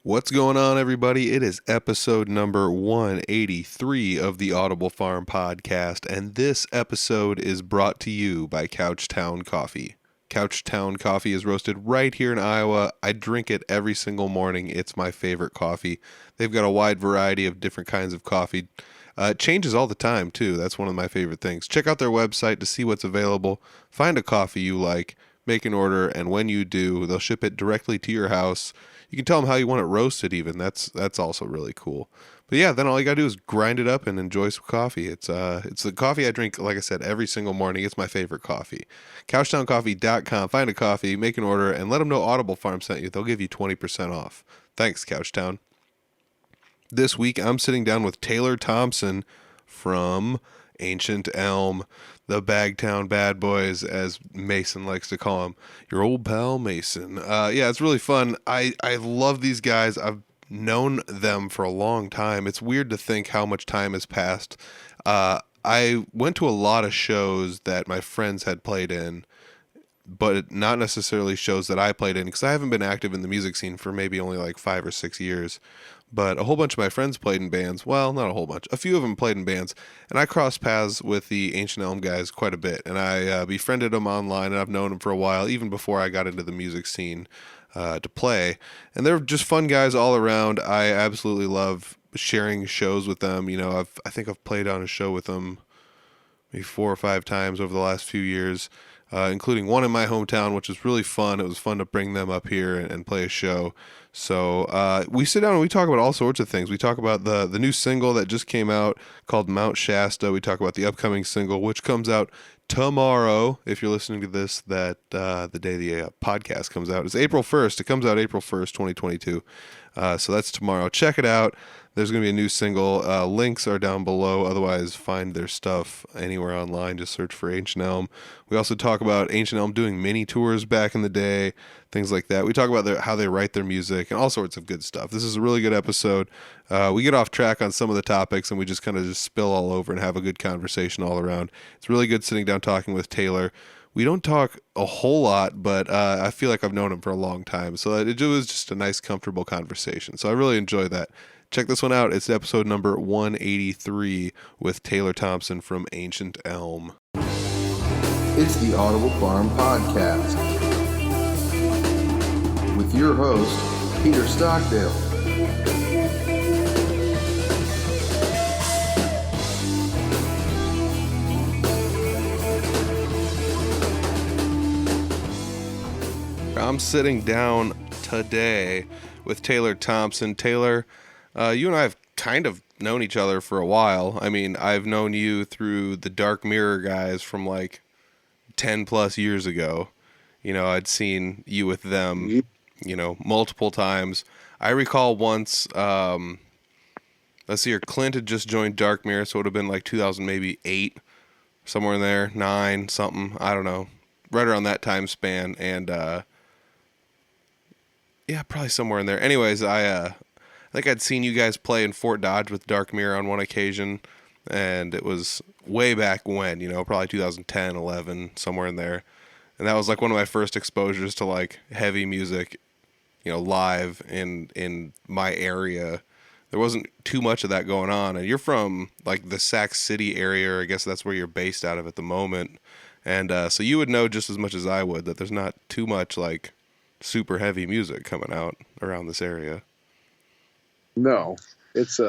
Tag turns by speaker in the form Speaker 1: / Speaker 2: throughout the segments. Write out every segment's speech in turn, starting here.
Speaker 1: What's going on, everybody? It is episode number 183 of the Audible Farm podcast, and this episode is brought to you by Couchtown Coffee. Couchtown Coffee is roasted right here in Iowa. I drink it every single morning. It's my favorite coffee. They've got a wide variety of different kinds of coffee. It changes all the time, too. That's one of my favorite things. Check out their website to see what's available. Find a coffee you like, make an order, and when you do, they'll ship it directly to your house. You can tell them how you want it roasted even. That's also really cool. But yeah, then all you gotta do is grind it up and enjoy some coffee. It's the coffee I drink, like I said, every single morning. It's my favorite coffee. CouchtownCoffee.com. Find a coffee, make an order, and let them know Audible Farm sent you. They'll give you 20% off. Thanks, Couchtown. This week I'm sitting down with Taylor Thompson from Ancient Elm, the Bagtown Bad Boys, as Mason likes to call him. Your old pal Mason. Yeah, it's really fun. I love these guys. I've known them for a long time. It's weird to think how much time has passed. I went to a lot of shows that my friends had played in, but not necessarily shows that I played in, because I haven't been active in the music scene for maybe only like 5 or 6 years. But a whole bunch of my friends played in bands. Well, not a whole bunch. A few of them played in bands. And I crossed paths with the Ancient Elm guys quite a bit. And I befriended them online, and I've known them for a while, even before I got into the music scene to play. And they're just fun guys all around. I absolutely love sharing shows with them. You know, I think I've played on a show with them maybe 4 or 5 times over the last few years, including one in my hometown, which was really fun. It was fun to bring them up here and play a show. So we sit down and we talk about all sorts of things. We talk about the new single that just came out called Mount Shasta. We talk about the upcoming single, which comes out tomorrow. If you're listening to this, that the day the podcast comes out, it's April 1st. It comes out April 1st, 2022. So that's tomorrow. Check it out. There's going to be a new single. Links are down below. Otherwise, find their stuff anywhere online. Just search for Ancient Elm. We also talk about Ancient Elm doing mini tours back in the day, things like that. We talk about how they write their music and all sorts of good stuff. This is a really good episode. We get off track on some of the topics, and we just kind of just spill all over and have a good conversation all around. It's really good sitting down talking with Taylor. We don't talk a whole lot, but I feel like I've known him for a long time. So it was just a nice, comfortable conversation. So I really enjoy that. Check this one out. It's episode number 183 with Taylor Thompson from Ancient Elm.
Speaker 2: It's the Audible Farm Podcast with your host, Peter Stockdale.
Speaker 1: I'm sitting down today with Taylor Thompson. Taylor, you and I have kind of known each other for a while. I mean, I've known you through the Dark Mirror guys from like 10 plus years ago. You know, I'd seen you with them, you know, multiple times. I recall once, let's see here, Clint had just joined Dark Mirror, so it would have been like 2000, maybe 8, somewhere in there, 9, something, I don't know, right around that time span. And, yeah, probably somewhere in there. Anyways, I think I'd seen you guys play in Fort Dodge with Dark Mirror on one occasion, and it was way back when, you know, probably 2010, 11, somewhere in there. And that was like one of my first exposures to like heavy music, you know, live in my area. There wasn't too much of that going on. And you're from like the Sac City area, or I guess that's where you're based out of at the moment. And so you would know just as much as I would that there's not too much like super heavy music coming out around this area.
Speaker 3: No, it's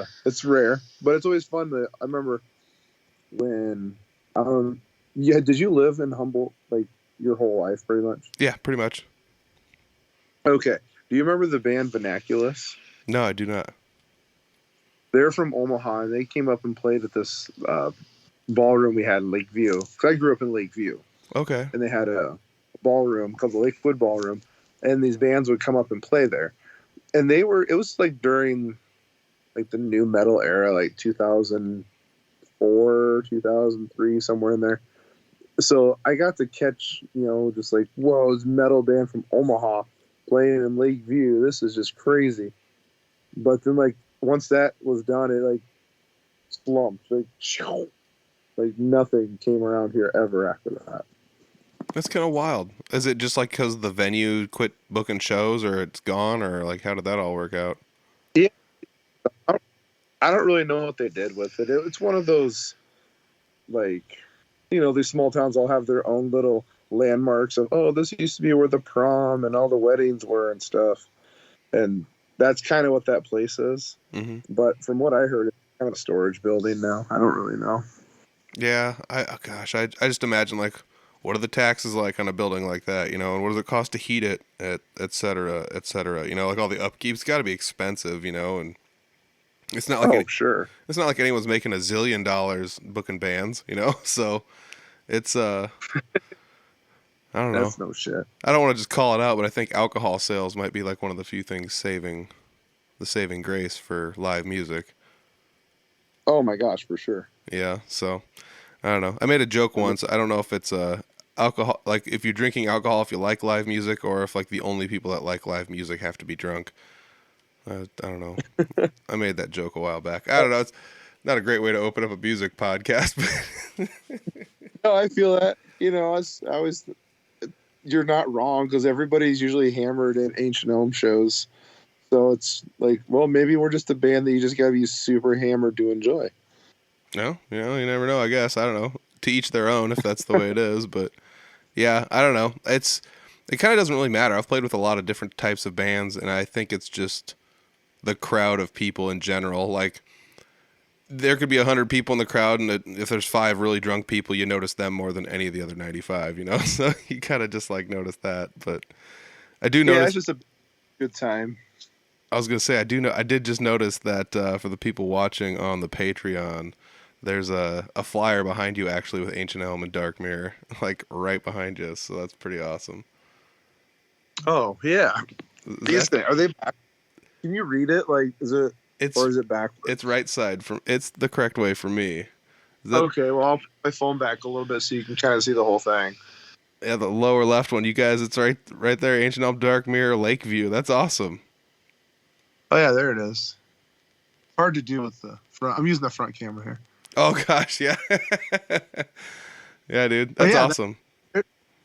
Speaker 3: rare, but it's always fun to. I remember when, yeah, did you live in Humboldt like your whole life, pretty much?
Speaker 1: Yeah, pretty much.
Speaker 3: Okay. Do you remember the band Vernaculus?
Speaker 1: No, I do not.
Speaker 3: They're from Omaha, and they came up and played at this ballroom we had in Lakeview. Because I grew up in Lakeview.
Speaker 1: Okay.
Speaker 3: And they had a ballroom called the Lakewood Ballroom, and these bands would come up and play there. And it was like during like the new metal era, like 2004, 2003, somewhere in there. So I got to catch, you know, just like, whoa, this metal band from Omaha playing in Lakeview. This is just crazy. But then like once that was done, it like slumped. Like nothing came around here ever after that.
Speaker 1: That's kind of wild. Is it just like because the venue quit booking shows, or it's gone, or like how did that all work out?
Speaker 3: Yeah, I don't, I don't really know what they did with it. It's one of those, like, these small towns all have their own little landmarks of, oh, this used to be where the prom and all the weddings were and stuff. And that's kind of what that place is.
Speaker 1: Mm-hmm.
Speaker 3: But from what I heard, it's kind of a storage building now. I don't really know.
Speaker 1: Yeah, I just imagine like, what are the taxes like on a building like that, and what does it cost to heat it, et cetera, et cetera. Like all the upkeep's got to be expensive, and it's not like
Speaker 3: Oh, sure.
Speaker 1: it's not like anyone's making $1 zillion booking bands, So it's I don't know.
Speaker 3: That's no shit.
Speaker 1: I don't want to just call it out, but I think alcohol sales might be like one of the few things saving grace for live music.
Speaker 3: Oh my gosh, for sure.
Speaker 1: Yeah, so I don't know. I made a joke once. I don't know if it's alcohol, like if you're drinking alcohol if you like live music, or if like the only people that like live music have to be drunk. I don't know. I made that joke a while back. I don't know. It's not a great way to open up a music podcast, but
Speaker 3: No, I feel that. I was you're not wrong, because everybody's usually hammered at Ancient Elm shows. So it's like, well, maybe we're just a band that you just gotta be super hammered to enjoy.
Speaker 1: no, you never know. I guess I don't know. To each their own, if that's the way it is. But yeah, I don't know. It kind of doesn't really matter. I've played with a lot of different types of bands, and I think it's just the crowd of people in general. Like, there could be 100 people in the crowd, and if there's 5 really drunk people, you notice them more than any of the other 95. So you kind of just like notice that. But I do notice.
Speaker 3: Yeah, it's just a good time.
Speaker 1: I was gonna say I did just notice that for the people watching on the Patreon, there's a flyer behind you actually with Ancient Elm and Dark Mirror, like right behind you. So that's pretty awesome.
Speaker 3: Oh yeah, these things, are they back? Can you read it? Like, is it back?
Speaker 1: It's right side it's the correct way for me.
Speaker 3: Okay, well, I'll put my phone back a little bit so you can kind of see the whole thing.
Speaker 1: Yeah, the lower left one. You guys, it's right there. Ancient Elm, Dark Mirror, Lakeview. That's awesome.
Speaker 3: Oh yeah, there it is. Hard to do with the front. I'm using the front camera here.
Speaker 1: Oh gosh, yeah, yeah, dude, that's awesome.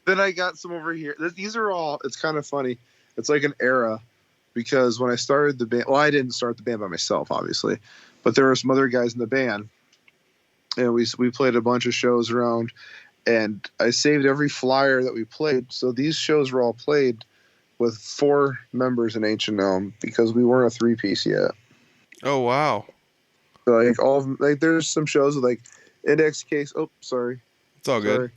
Speaker 3: Then I got some over here. These are all. It's kind of funny. It's like an era, because when I started the band, well, I didn't start the band by myself, obviously, but there were some other guys in the band, and we played a bunch of shows around, and I saved every flyer that we played. So these shows were all played with 4 members in Ancient Elm, because we weren't a 3-piece yet.
Speaker 1: Oh wow!
Speaker 3: So like all of them, like there's some shows with like Index Case. Oh, sorry.
Speaker 1: It's all good.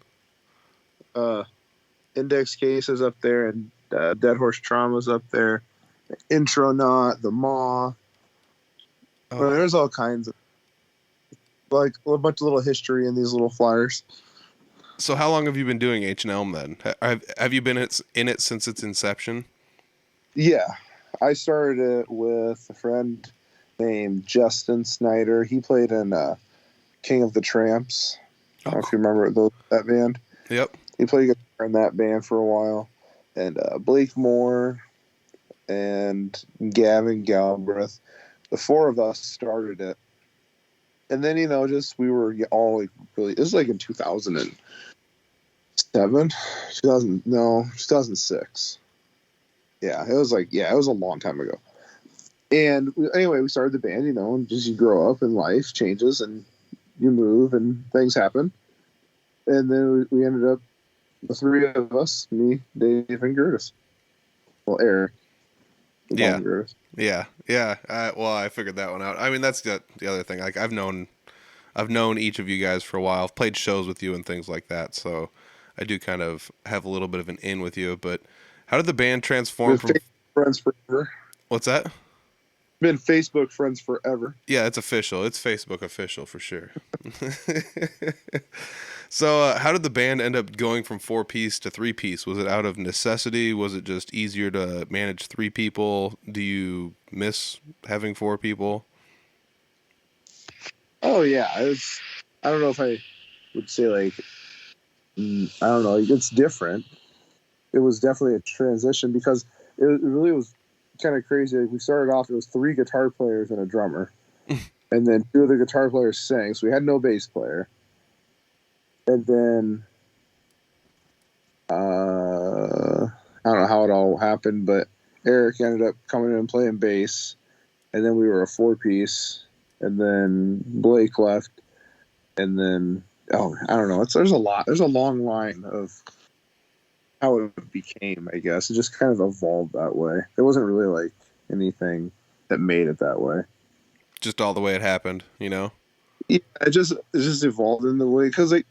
Speaker 3: Index Case is up there, and Dead Horse Trauma's up there. Intronaut, the Maw.
Speaker 1: Oh.
Speaker 3: Well, there's all kinds of, like, a bunch of little history in these little flyers.
Speaker 1: So how long have you been doing Ancient Elm then? Have you been in it since its inception?
Speaker 3: Yeah, I started it with a friend named Justin Snyder. He played in King of the Tramps. I don't know if you remember that band.
Speaker 1: Yep.
Speaker 3: He played guitar in that band for a while. And Blake Moore and Gavin Galbraith. The 4 of us started it. And then, we were all like really, it was like in 2006. Yeah, it was a long time ago. And anyway, we started the band, and just you grow up and life changes and you move and things happen. And then we ended up, the 3 of us, me, Dave, and Gertis. Well, Eric.
Speaker 1: Yeah. Yeah. Well, I figured that one out. I mean, that's the other thing. Like, I've known each of you guys for a while. I've played shows with you and things like that. So I do kind of have a little bit of an in with you. But how did the band transform from
Speaker 3: friends forever?
Speaker 1: What's that?
Speaker 3: Been Facebook friends forever.
Speaker 1: Yeah, it's official. It's Facebook official for sure. So how did the band end up going from 4-piece to 3-piece? Was it out of necessity? Was it just easier to manage 3 people? Do you miss having 4 people?
Speaker 3: Oh yeah, I don't know if I would say like, I don't know. It's different. It was definitely a transition, because it really was kind of crazy. Like, we started off, it was 3 guitar players and a drummer, and then 2 of the guitar players sang, so we had no bass player. And then I don't know how it all happened, but Eric ended up coming in and playing bass, and then we were a 4-piece, and then Blake left, and then I don't know. There's a lot. There's a long line of how it became. I guess it just kind of evolved that way. There wasn't really like anything that made it that way.
Speaker 1: Just all the way it happened,
Speaker 3: Yeah, it just evolved in the way because like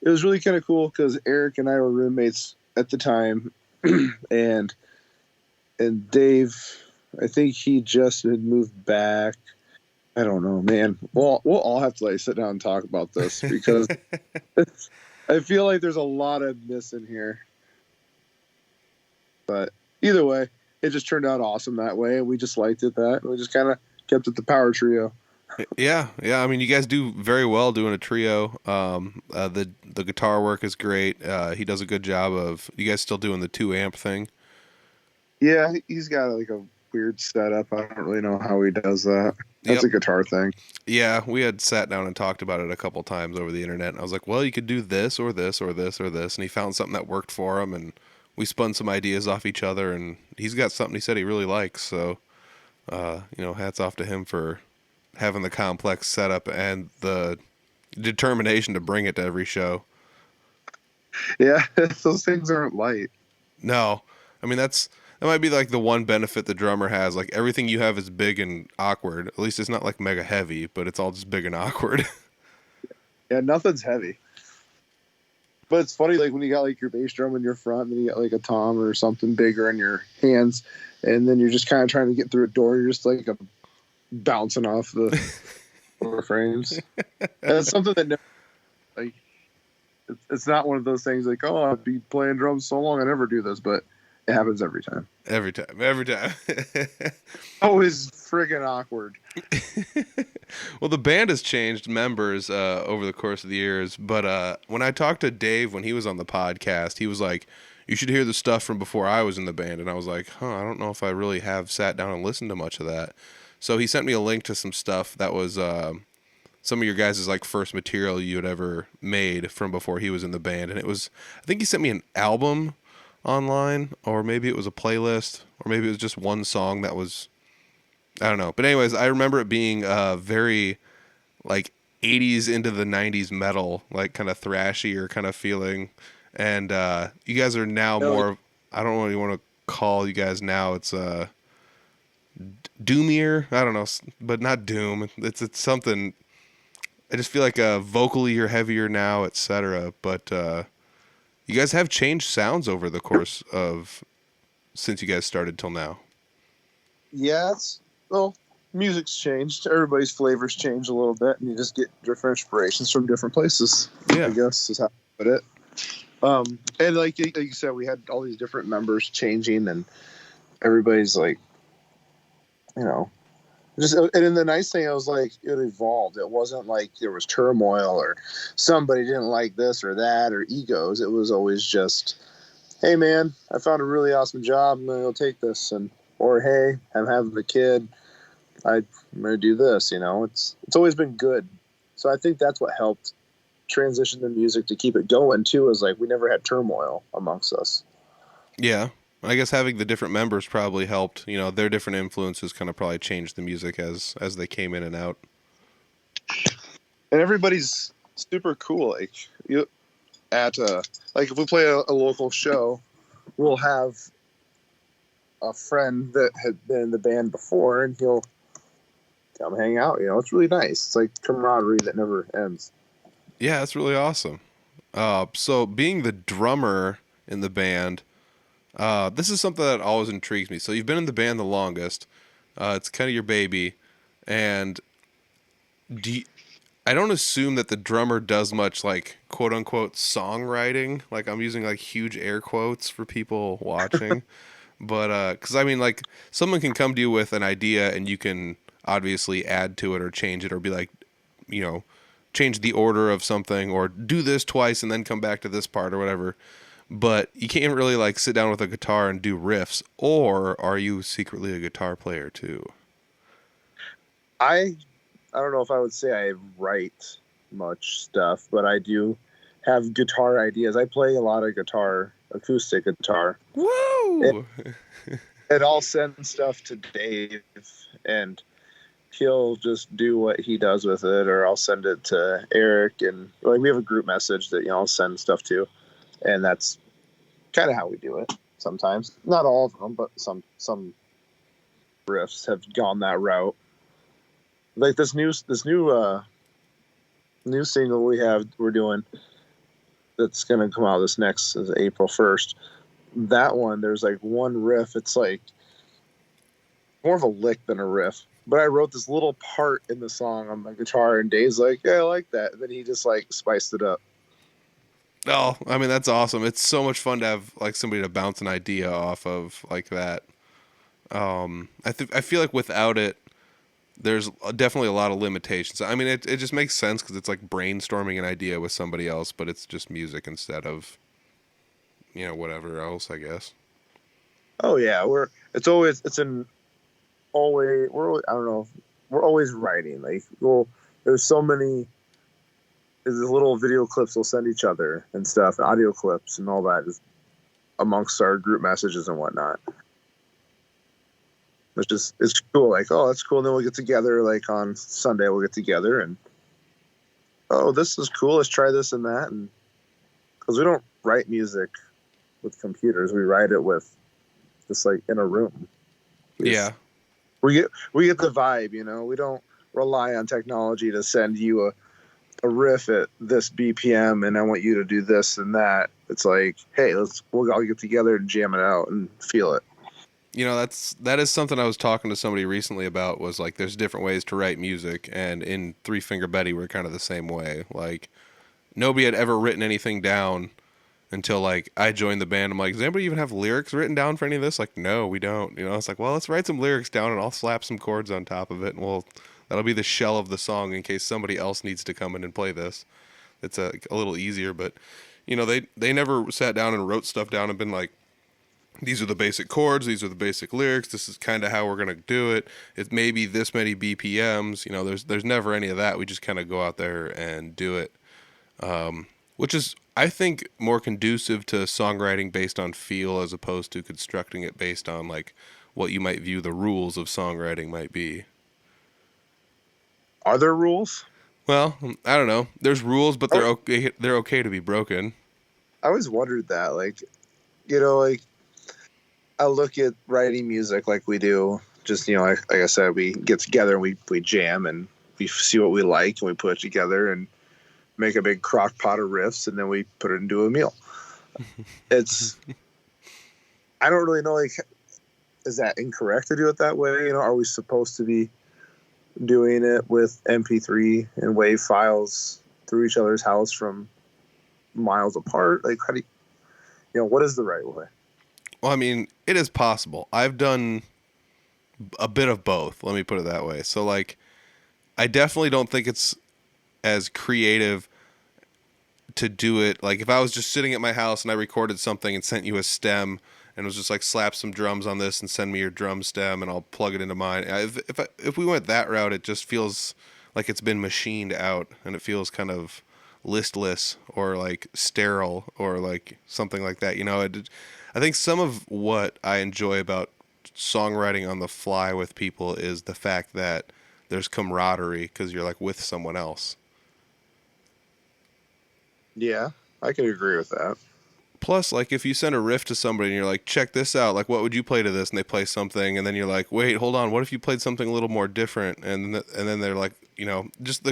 Speaker 3: it was really kind of cool because Eric and I were roommates at the time, and Dave, I think he just had moved back. I don't know, man. Well, we'll all have to like sit down and talk about this because I feel like there's a lot of missing here. But either way, it just turned out awesome that way, and we just liked it that. And we just kind of kept it the power trio.
Speaker 1: Yeah. I mean, you guys do very well doing a trio. The guitar work is great. He does a good job of. You guys still doing the 2-amp thing?
Speaker 3: Yeah, he's got like a weird setup. I don't really know how he does that. That's
Speaker 1: Yep.
Speaker 3: a guitar thing.
Speaker 1: Yeah, we had sat down and talked about it a couple times over the internet, and I was like, well, you could do this or this or this or this, and he found something that worked for him, and we spun some ideas off each other, and he's got something he said he really likes. So, hats off to him for having the complex setup and the determination to bring it to every show.
Speaker 3: Yeah, those things aren't light.
Speaker 1: No, I mean that might be like the one benefit the drummer has. Like everything you have is big and awkward. At least it's not like mega heavy, but it's all just big and awkward.
Speaker 3: Yeah, nothing's heavy. But it's funny, like when you got like your bass drum in your front, and then you got like a tom or something bigger in your hands, and then you're just kind of trying to get through a door. You're just like bouncing off the door frames. And it's something that like it's not one of those things like, oh, I've been playing drums so long, I never do this, but it happens every time.
Speaker 1: Every time.
Speaker 3: Always friggin' awkward.
Speaker 1: Well, the band has changed members over the course of the years, but when I talked to Dave when he was on the podcast, he was like, you should hear the stuff from before I was in the band. And I was like, I don't know if I really have sat down and listened to much of that. So he sent me a link to some stuff that was some of your guys' like first material you had ever made from before he was in the band. And it was, I think he sent me an album online, or maybe it was a playlist, or maybe it was just one song that was, I don't know. But anyways, I remember it being very like 80s into the 90s metal, like kind of thrashy kind of feeling. And you guys are now more, I don't know what you want to call you guys now. It's doomier. I don't know, but not doom. It's something. I just feel like vocally you're heavier now, etc. But you guys have changed sounds over the course of since you guys started till now.
Speaker 3: Yeah, music's changed. Everybody's flavors change a little bit, and you just get different inspirations from different places.
Speaker 1: Yeah.
Speaker 3: I guess is how I put it. And like you said, we had all these different members changing, and everybody's like, just. And then the nice thing, it was like it evolved. It wasn't like there was turmoil or somebody didn't like this or that or egos. It was always just, hey man, I found a really awesome job. I'm gonna go take this, or hey, I'm having a kid. I'm gonna do this. It's always been good. So I think that's what helped transition the music to keep it going too. Is like we never had turmoil amongst us.
Speaker 1: Yeah. I guess having the different members probably helped. Their different influences kind of probably changed the music as they came in and out.
Speaker 3: And everybody's super cool. Like like if we play a local show, we'll have a friend that had been in the band before, and he'll come hang out. It's really nice. It's like camaraderie that never ends.
Speaker 1: Yeah, that's really awesome. So being the drummer in the band, this is something that always intrigues me. So you've been in the band the longest. It's kind of your baby, and I don't assume that the drummer does much like quote unquote songwriting. Like I'm using like huge air quotes for people watching, but because I mean like someone can come to you with an idea and you can obviously add to it or change it or be like, change the order of something or do this twice and then come back to this part or whatever. But you can't really like sit down with a guitar and do riffs. Or are you secretly a guitar player too?
Speaker 3: I don't know if I would say I write much stuff, but I do have guitar ideas. I play a lot of guitar acoustic guitar.
Speaker 1: Woo!
Speaker 3: And I'll send stuff to Dave, and he'll just do what he does with it, or I'll send it to Eric, and like we have a group message that I'll send stuff to, and that's kind of how we do it. Sometimes, not all of them, but some riffs have gone that route. Like this new single we're doing that's gonna come out this next is April 1st. That one, there's like one riff. It's like more of a lick than a riff. But I wrote this little part in the song on my guitar, and Dave's like, "Yeah, I like that." And then he just like spiced it up.
Speaker 1: Oh, I mean, that's awesome. It's so much fun to have like somebody to bounce an idea off of like that. I feel like without it, there's definitely a lot of limitations. I mean, it just makes sense because it's like brainstorming an idea with somebody else, but it's just music instead of, whatever else, I guess.
Speaker 3: Oh yeah, we're always writing. Like, there's so many. There's little video clips we'll send each other and stuff, and audio clips and all that, just amongst our group messages and whatnot. It's cool. Like, oh, that's cool. And then we'll get together. Like on Sunday, we'll get together and, oh, this is cool. Let's try this and that. And because we don't write music with computers, we write it with just like in a room. We get the vibe. We don't rely on technology to send you a riff at this BPM and I want you to do this and that. It's like, hey, we'll all get together and jam it out and feel it.
Speaker 1: That is something I was talking to somebody recently about, was like there's different ways to write music, and in Three Finger Betty we're kind of the same way. Like nobody had ever written anything down until like I joined the band. I'm like, does anybody even have lyrics written down for any of this? Like, no, we don't. It's like, well, let's write some lyrics down and I'll slap some chords on top of it, and that'll be the shell of the song in case somebody else needs to come in and play this. It's a little easier, but they never sat down and wrote stuff down and been like, these are the basic chords, these are the basic lyrics, this is kind of how we're going to do it. It may be this many BPMs. There's never any of that. We just kind of go out there and do it, which is, I think, more conducive to songwriting based on feel as opposed to constructing it based on like what you might view the rules of songwriting might be.
Speaker 3: Are there rules?
Speaker 1: Well, I don't know. There's rules, but they're okay. They're okay to be broken.
Speaker 3: I always wondered that, like I look at writing music like we do. Just like I said, we get together and we jam and we see what we like and we put it together and make a big crock pot of riffs and then we put it into a meal. I don't really know. Like, is that incorrect to do it that way? Are we supposed to be doing it with MP3 and WAV files through each other's house from miles apart? Like, how do what is the right way?
Speaker 1: Well, I mean, it is possible. I've done a bit of both. Let me put it that way. So, like, I definitely don't think it's as creative to do it. Like, if I was just sitting at my house and I recorded something and sent you a stem and was just like, slap some drums on this and send me your drum stem and I'll plug it into mine. If we went that route, it just feels like it's been machined out and it feels kind of listless or like sterile or like something like that. I think some of what I enjoy about songwriting on the fly with people is the fact that there's camaraderie because you're like with someone else.
Speaker 3: Yeah, I can agree with that.
Speaker 1: Plus, like, if you send a riff to somebody and you're like, check this out, like, what would you play to this? And they play something, and then you're like, wait, hold on, what if you played something a little more different? And then they're like, just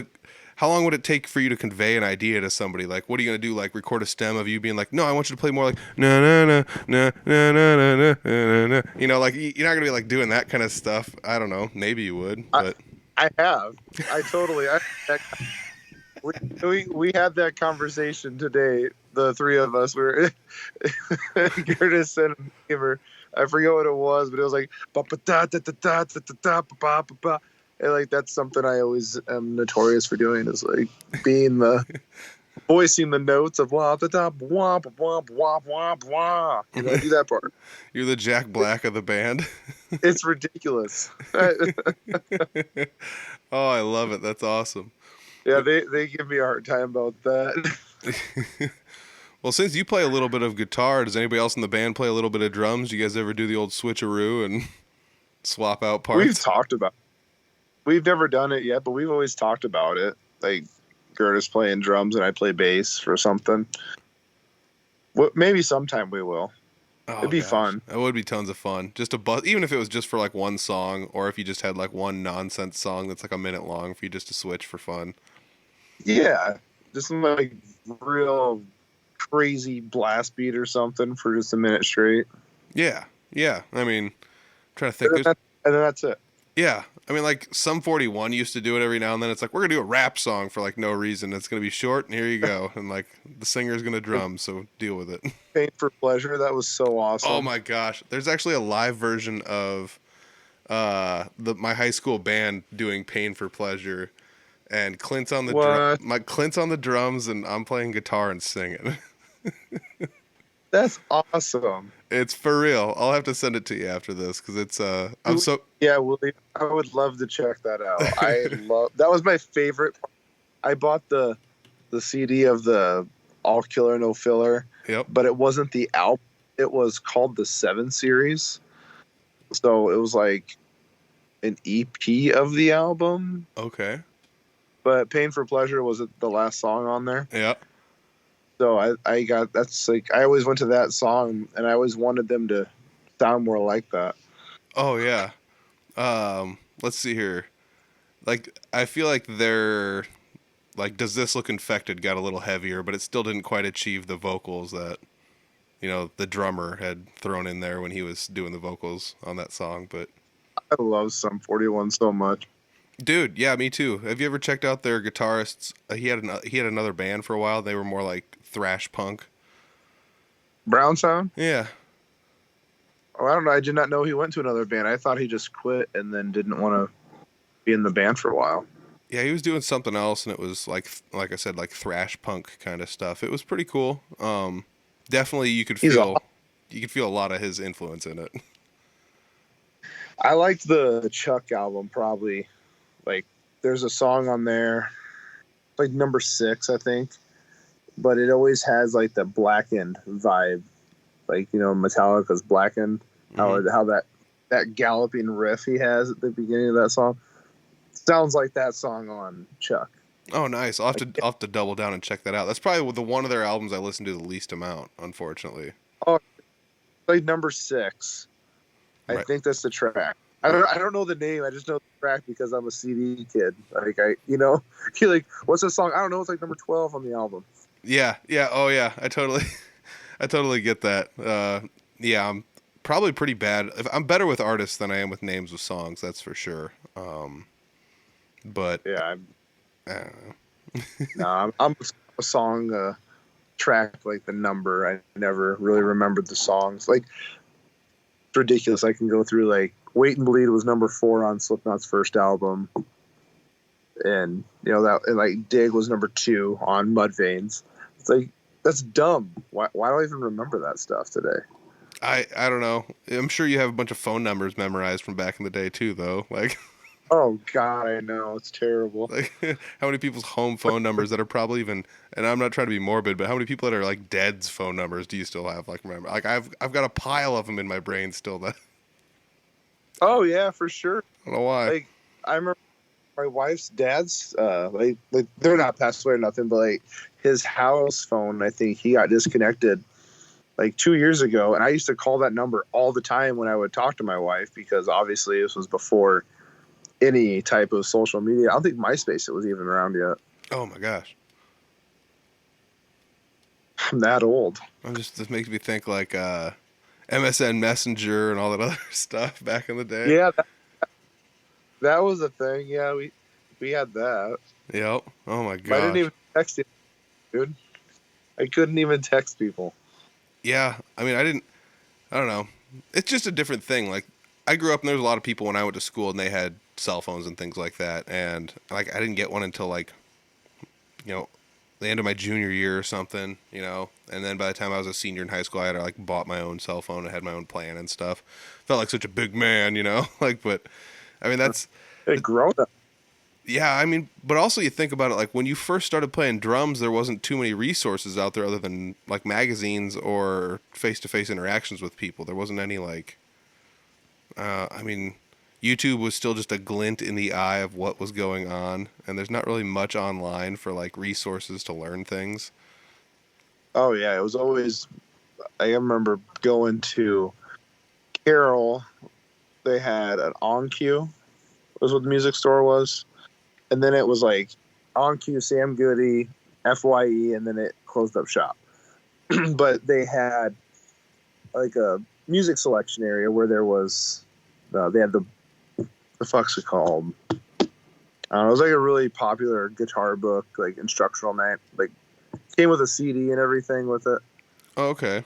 Speaker 1: how long would it take for you to convey an idea to somebody? Like, what are you going to do? Like, record a stem of you being like, no, I want you to play more like, na na na na na na na na na. Like, you're not going to be, like, doing that kind of stuff. I don't know. Maybe you would, but...
Speaker 3: I have. We had that conversation today. The three of us were Curtis and Gamer. I forget what it was, but it was like ba ba da da da da da da ba ba ba. And like that's something I always am notorious for doing, is like being the voicing the notes of wah da da wah wah wah wah wah. Do that part.
Speaker 1: You're the Jack Black of the band.
Speaker 3: It's ridiculous.
Speaker 1: Oh, I love it. That's awesome.
Speaker 3: Yeah, they give me a hard time about that.
Speaker 1: Well, since you play a little bit of guitar, does anybody else in the band play a little bit of drums? Do you guys ever do the old switcheroo and swap out
Speaker 3: We've
Speaker 1: parts?
Speaker 3: talked about. We've never done it yet, but we've always talked about it. Like Gerda's playing drums and I play bass for something. Maybe sometime we will.
Speaker 1: Oh
Speaker 3: It'd be
Speaker 1: gosh,
Speaker 3: fun.
Speaker 1: that would be tons of fun. Just a buzz, even if it was just for like one song, or if you just had like one nonsense song that's like a minute long for you just to switch for fun.
Speaker 3: Yeah, just some like real crazy blast beat or something for just a minute straight.
Speaker 1: Yeah, yeah. I mean, I'm trying to think.
Speaker 3: And then that's it.
Speaker 1: Yeah, I mean, like Sum 41 used to do it every now and then. It's like we're gonna do a rap song for like no reason. It's gonna be short, and here you go. And like the singer's gonna drum, so deal with it.
Speaker 3: Pain for Pleasure. That was so awesome.
Speaker 1: Oh my gosh, there's actually a live version of my high school band doing Pain for Pleasure, and Clint's on the Clint's on the drums, and I'm playing guitar and singing.
Speaker 3: That's awesome.
Speaker 1: It's for real. I'll have to send it to you after this because it's I'm so
Speaker 3: Yeah, Willie, I would love to check that out. That was my favorite. I bought the CD of the All Killer No Filler.
Speaker 1: Yep.
Speaker 3: But it wasn't the album. It was called the 7 series. So it was like an EP of the album.
Speaker 1: Okay.
Speaker 3: But Pain for Pleasure was the last song on there.
Speaker 1: Yeah.
Speaker 3: So I got, that's like, I always went to that song and I always wanted them to sound more like that.
Speaker 1: Oh yeah. Let's see here. Like I feel like they're like Does This Look Infected got a little heavier, but it still didn't quite achieve the vocals that the drummer had thrown in there when he was doing the vocals on that song. But
Speaker 3: I love Sum 41 so much.
Speaker 1: dude, yeah, me too. Have you ever checked out their guitarists? He had another band for a while. They were more like thrash punk.
Speaker 3: Brown Sound?
Speaker 1: Yeah.
Speaker 3: Oh, I don't know. I did not know he went to another band. I thought he just quit and then didn't want to be in the band for a while.
Speaker 1: Yeah, he was doing something else, and it was like I said, like thrash punk kind of stuff. It was pretty cool. Definitely, you could feel a lot of his influence in it.
Speaker 3: I liked the Chuck album probably. Like, there's a song on there, like number 6, I think, but it always has like the Blackened vibe, like Metallica's Blackened.
Speaker 1: Mm-hmm.
Speaker 3: How that galloping riff he has at the beginning of that song sounds like that song on Chuck.
Speaker 1: Oh, nice. I'll have to double down and check that out. That's probably the one of their albums I listen to the least amount, unfortunately.
Speaker 3: Oh, like number 6. I
Speaker 1: Right.
Speaker 3: think that's the track. I don't know the name. I just know the track because I'm a CD kid. Like you're like, what's this song? I don't know. It's like number 12 on the album.
Speaker 1: Yeah. Oh, yeah. I totally get that. Yeah, I'm probably pretty bad. I'm better with artists than I am with names of songs. That's for sure. But
Speaker 3: Yeah,
Speaker 1: I don't know.
Speaker 3: no, I'm a song track like the number. I never really remembered the songs. Like, it's ridiculous. I can go through like Wait and Bleed was number 4 on Slipknot's first album, and and like Dig was number 2 on Mudvayne's. It's like, that's dumb. Why do I even remember that stuff today?
Speaker 1: I don't know. I'm sure you have a bunch of phone numbers memorized from back in the day too, though. Like,
Speaker 3: Oh God, I know, it's terrible.
Speaker 1: like how many people's home phone numbers that are probably even, and I'm not trying to be morbid, but how many people that are like dead's phone numbers do you still have? Like, remember, like I've got a pile of them in my brain still. That
Speaker 3: Oh yeah, for sure.
Speaker 1: I don't know why.
Speaker 3: Like, I remember my wife's dad's like they're not passed away or nothing, but like his house phone, I think he got disconnected like 2 years ago, and I used to call that number all the time when I would talk to my wife, because obviously this was before any type of social media. I don't think MySpace was even around yet.
Speaker 1: Oh my gosh,
Speaker 3: I'm that old.
Speaker 1: this makes me think like MSN Messenger and all that other stuff back in the day.
Speaker 3: Yeah, that was a thing. Yeah, we had that.
Speaker 1: Yep. Oh my
Speaker 3: I
Speaker 1: gosh.
Speaker 3: didn't even text it, dude. I couldn't even text people.
Speaker 1: Yeah, I mean, I don't know. It's just a different thing. Like, I grew up and there was a lot of people when I went to school and they had cell phones and things like that. And, like, I didn't get one until, like, the end of my junior year or something, And then by the time I was a senior in high school, I had, like, bought my own cell phone and had my own plan and stuff. Felt like such a big man, Like, but, I mean, that's...
Speaker 3: Hey, grown up.
Speaker 1: Yeah, I mean, but also you think about it, like when you first started playing drums, there wasn't too many resources out there other than like magazines or face-to-face interactions with people. There wasn't any like, I mean, YouTube was still just a glint in the eye of what was going on, and there's not really much online for like resources to learn things.
Speaker 3: Oh yeah, it was always. I remember going to Carroll. They had an On Cue. Was what the music store was, and then it was like On Cue, Sam Goody, FYE, and then it closed up shop. But they had like a music selection area where there was they had the fuck's it called? I don't know, it was like a really popular guitar book, like instructional night, like came with a CD and everything with it.
Speaker 1: Oh, okay.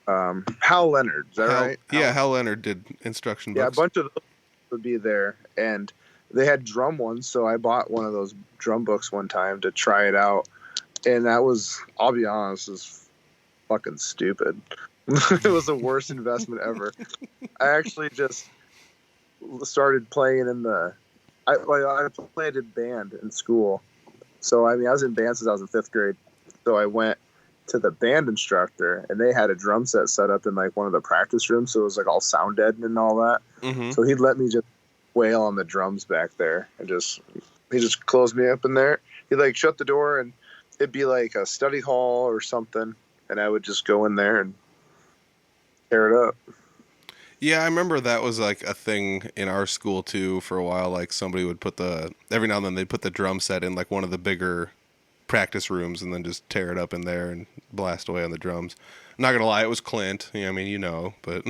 Speaker 3: Hal Leonard, is that right?
Speaker 1: Yeah, Hal Leonard did instruction
Speaker 3: Yeah, a
Speaker 1: books.
Speaker 3: bunch of those would be there, and they had drum ones, so I bought one of those drum books one time to try it out, and that was, I'll be honest, was fucking stupid. It was the worst investment ever. I actually just started playing in I played in band in school, so I mean I was in band since I was in 5th grade. So I went to the band instructor, and they had a drum set set up in like one of the practice rooms, so it was like all sound deadened and all that.
Speaker 1: Mm-hmm.
Speaker 3: So he'd let me just wail on the drums back there, and he just closed me up in there. He'd like shut the door, and it'd be like a study hall or something, and I would just go in there and tear it up.
Speaker 1: Yeah, I remember that was like a thing in our school too for a while. Like somebody would every now and then they'd put the drum set in like one of the bigger practice rooms and then just tear it up in there and blast away on the drums. I'm not gonna lie, it was Clint. Yeah, I mean, but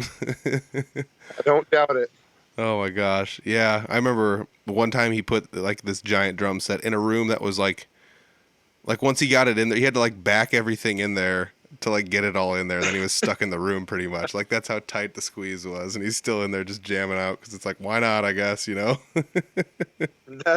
Speaker 3: I don't doubt it.
Speaker 1: oh my gosh, yeah, I remember one time he put like this giant drum set in a room that was like once he got it in there, he had to like back everything in there to like get it all in there. Then he was stuck in the room pretty much. Like that's how tight the squeeze was, and he's still in there just jamming out because it's like, why not? I guess
Speaker 3: That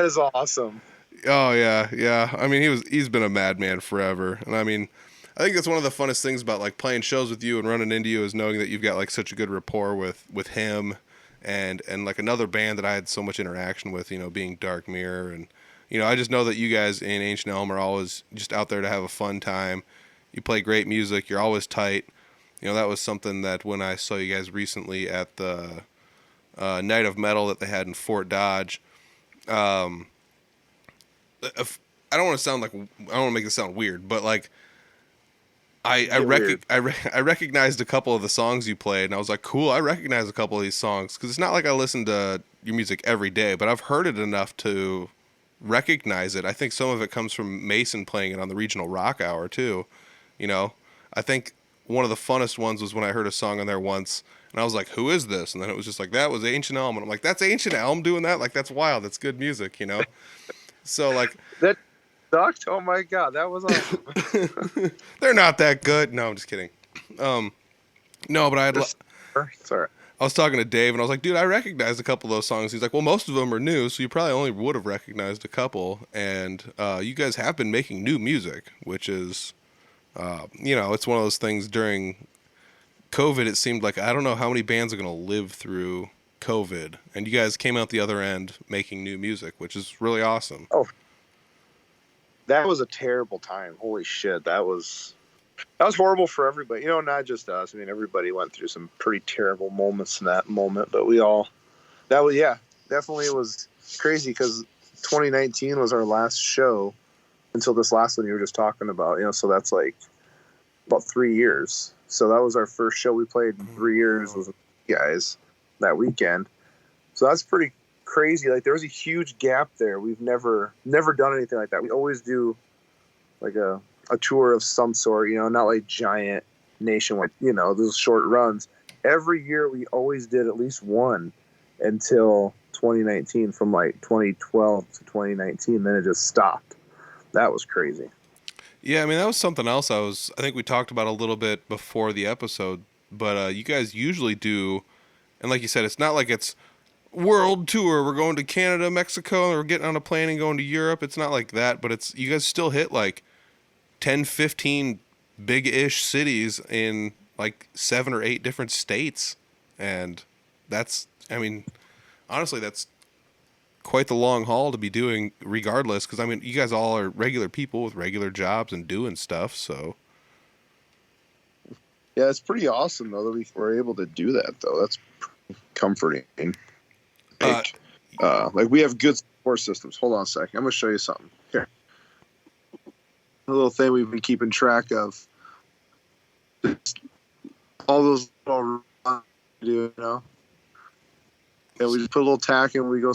Speaker 3: is awesome.
Speaker 1: Oh yeah, yeah. I mean, he's been a madman forever, and I mean, I think that's one of the funnest things about like playing shows with you and running into you is knowing that you've got like such a good rapport with him, and like another band that I had so much interaction with, being Dark Mirror, and I just know that you guys in Ancient Elm are always just out there to have a fun time. You play great music. You're always tight. That was something that when I saw you guys recently at the Night of Metal that they had in Fort Dodge. I don't want to make this sound weird, but like I recognized a couple of the songs you played, and I was like, cool, I recognize a couple of these songs because it's not like I listen to your music every day, but I've heard it enough to recognize it. I think some of it comes from Mason playing it on the Regional Rock Hour too. I think one of the funnest ones was when I heard a song on there once, and I was like, who is this? And then it was just like, that was Ancient Elm, and I'm like, that's Ancient Elm doing that? Like, that's wild. That's good music, So like
Speaker 3: that sucked. Oh my god, that was awesome.
Speaker 1: They're not that good. No, I'm just kidding. No, but
Speaker 3: Sorry.
Speaker 1: I was talking to Dave, and I was like, dude, I recognized a couple of those songs. He's like, well, most of them are new, so you probably only would have recognized a couple. And you guys have been making new music, which is, it's one of those things during COVID. It seemed like I don't know how many bands are going to live through COVID, and you guys came out the other end making new music, which is really awesome.
Speaker 3: Oh, that was a terrible time. Holy shit, that was horrible for everybody. Not just us. I mean, everybody went through some pretty terrible moments in that moment. But definitely was crazy because 2019 was our last show until this last one you were just talking about. So that's like about 3 years. So that was our first show we played in 3 years with you guys that weekend. So that's pretty crazy. Like there was a huge gap there. We've never done anything like that. We always do like a tour of some sort, not like giant nationwide, those short runs. Every year we always did at least one until 2019, from like 2012 to 2019. Then it just stopped. That was crazy.
Speaker 1: Yeah, I mean, that was something else I think we talked about a little bit before the episode, but you guys usually do, and like you said, it's not like it's world tour. We're going to Canada, Mexico, and we're getting on a plane and going to Europe. It's not like that, but you guys still hit like 10, 15 big-ish cities in like 7 or 8 different states. And honestly, that's quite the long haul to be doing regardless, because I mean, you guys all are regular people with regular jobs and doing stuff, so.
Speaker 3: Yeah, it's pretty awesome though that we were able to do that though. That's comforting. Like we have good support systems. Hold on a second. I'm gonna show you something. Here. A little thing we've been keeping track of. Just all those little runs we do, you know. And we just put a little tack and we go.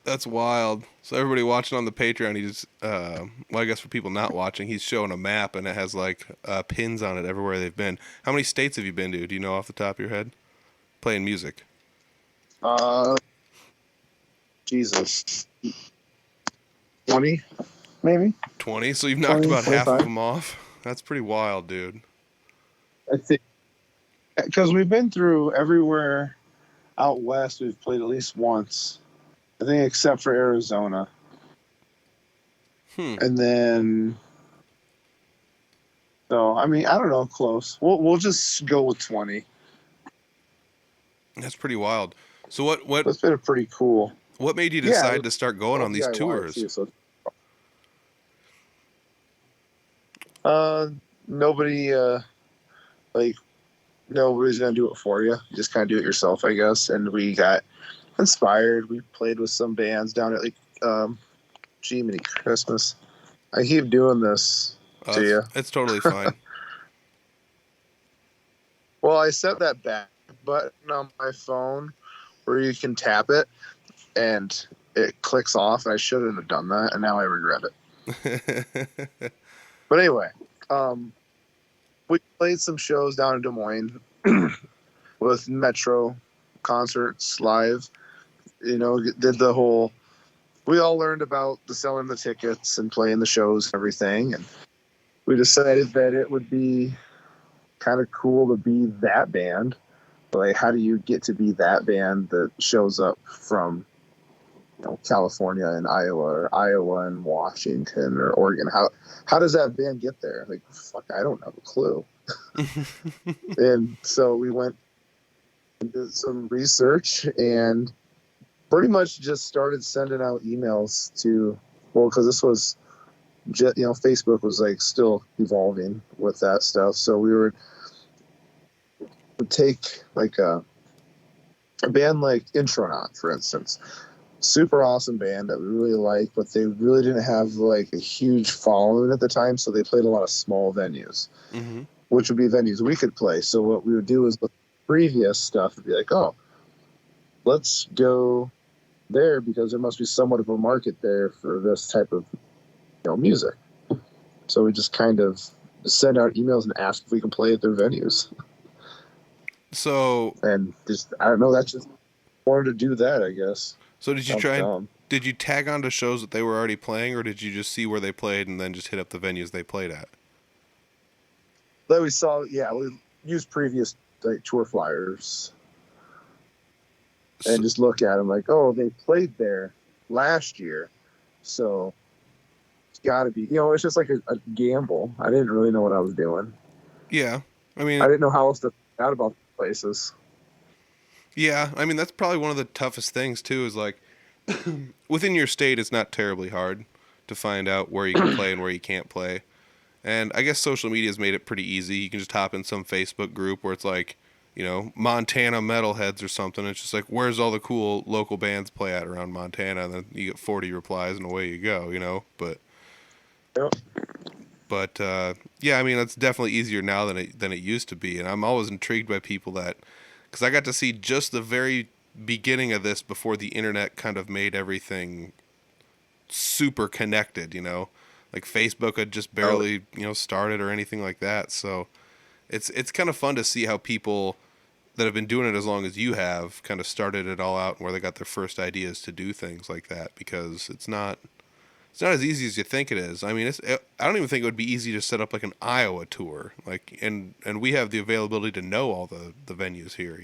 Speaker 1: That's wild. So everybody watching on the Patreon, he's well, I guess for people not watching, he's showing a map and it has like pins on it everywhere they've been. How many states have you been to? Do you know off the top of your head? Playing music.
Speaker 3: Jesus. 20, maybe?
Speaker 1: 20? So you've knocked
Speaker 3: 20,
Speaker 1: about
Speaker 3: 25.
Speaker 1: half of them off? That's pretty wild, dude.
Speaker 3: I think. Because we've been through everywhere out west, we've played at least once. I think except for Arizona. And then. So, I mean, I don't know, close. We'll just go with 20.
Speaker 1: That's pretty wild. So what
Speaker 3: That's been pretty cool.
Speaker 1: What made you decide to start going on these tours?
Speaker 3: Too, so. Nobody, nobody's gonna do it for you. You just kind of do it yourself, I guess. And we got inspired. We played with some bands down at Jiminy Christmas. I keep doing this to you.
Speaker 1: It's totally fine.
Speaker 3: Well, I set that back button on my phone where you can tap it and it clicks off, and I shouldn't have done that, and now I regret it. But anyway, we played some shows down in Des Moines with Metro Concerts Live. You know, did the whole. We all learned about selling the tickets and playing the shows and everything, and we decided that it would be kind of cool to be that band. Like, how do you get to be that band that shows up from, California and Iowa, or Iowa and Washington or Oregon? How does that band get there? Like, fuck, I don't have a clue. And so we went and did some research and pretty much just started sending out emails to, because this was, Facebook was like still evolving with that stuff. So we would take like a band like Intronaut, for instance. Super awesome band that we really like, but they really didn't have like a huge following at the time, so they played a lot of small venues, which would be venues we could play. So what we would do is look at previous stuff and be like, oh, let's go there because there must be somewhat of a market there for this type of music. So we just kind of send out emails and ask if we can play at their venues.
Speaker 1: So
Speaker 3: and just I don't know, that's just wanted to do that, I guess.
Speaker 1: So did you did you tag onto shows that they were already playing, or did you just see where they played and then just hit up the venues they played at?
Speaker 3: That we saw, we used previous tour flyers and just look at them like, oh, they played there last year, so it's got to be, it's just like a gamble. I didn't really know what I was doing.
Speaker 1: Yeah, I mean,
Speaker 3: I didn't know how else to find out about places.
Speaker 1: Yeah, I mean, that's probably one of the toughest things, too, is like, within your state, it's not terribly hard to find out where you can play and where you can't play. And I guess social media has made it pretty easy. You can just hop in some Facebook group where it's like, Montana metalheads or something. It's just like, where's all the cool local bands play at around Montana? And then you get 40 replies and away you go, But,
Speaker 3: yep.
Speaker 1: But yeah, I mean, it's definitely easier now than it used to be. And I'm always intrigued by people that, because I got to see just the very beginning of this before the internet kind of made everything super connected, like Facebook had just barely, started or anything like that. So it's kind of fun to see how people that have been doing it as long as you have kind of started it all out and where they got their first ideas to do things like that, because it's not as easy as you think it is. I mean, I don't even think it would be easy to set up like an Iowa tour, like, and we have the availability to know all the venues here,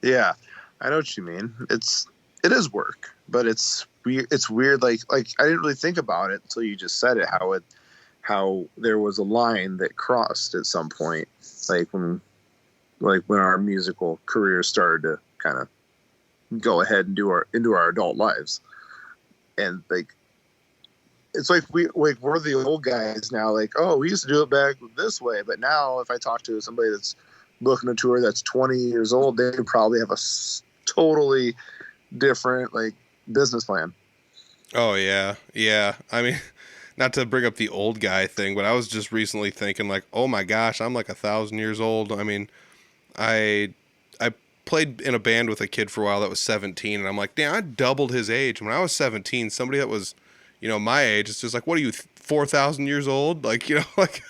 Speaker 3: Yeah, I know what you mean. It is work, but it's weird. It's weird. Like I didn't really think about it until you just said it. How there was a line that crossed at some point, like when our musical career started to kind of go ahead and do our into our adult lives. And like, it's like we're the old guys now. Like, oh, we used to do it back this way, but now if I talk to somebody that's looking to tour that's 20 years old, they probably have a totally different like business plan.
Speaker 1: Oh yeah, yeah. I mean, not to bring up the old guy thing, but I was just recently thinking like, oh my gosh, I'm like 1,000 years old. I mean, I played in a band with a kid for a while that was 17, and I'm like, damn, I doubled his age. When I was 17, somebody that was, my age, it's just like, what are you, 4,000 years old? Like, like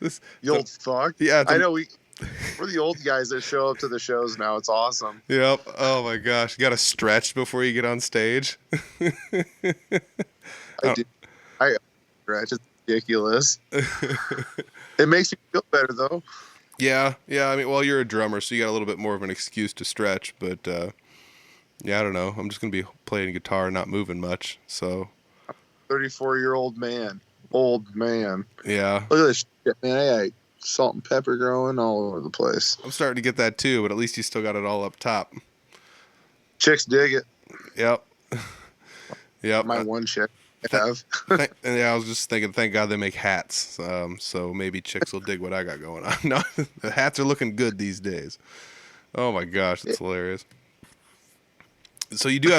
Speaker 1: this.
Speaker 3: You old fuck.
Speaker 1: Yeah,
Speaker 3: I know we're the old guys that show up to the shows now. It's awesome.
Speaker 1: Yep. Oh my gosh, you got to stretch before you get on stage.
Speaker 3: I do. I stretch. It's ridiculous. It makes you feel better though.
Speaker 1: Yeah. I mean, well, you're a drummer, so you got a little bit more of an excuse to stretch. But yeah, I don't know. I'm just gonna be playing guitar and not moving much. So,
Speaker 3: 34-year-old man, old man.
Speaker 1: Yeah.
Speaker 3: Look at this shit, man. I got salt and pepper growing all over the place.
Speaker 1: I'm starting to get that too, but at least you still got it all up top.
Speaker 3: Chicks dig it.
Speaker 1: Yep. Yep.
Speaker 3: My one chick I have.
Speaker 1: Yeah, I was just thinking, thank God they make hats. So maybe chicks will dig what I got going on. No, the hats are looking good these days. Oh my gosh, that's hilarious. So you do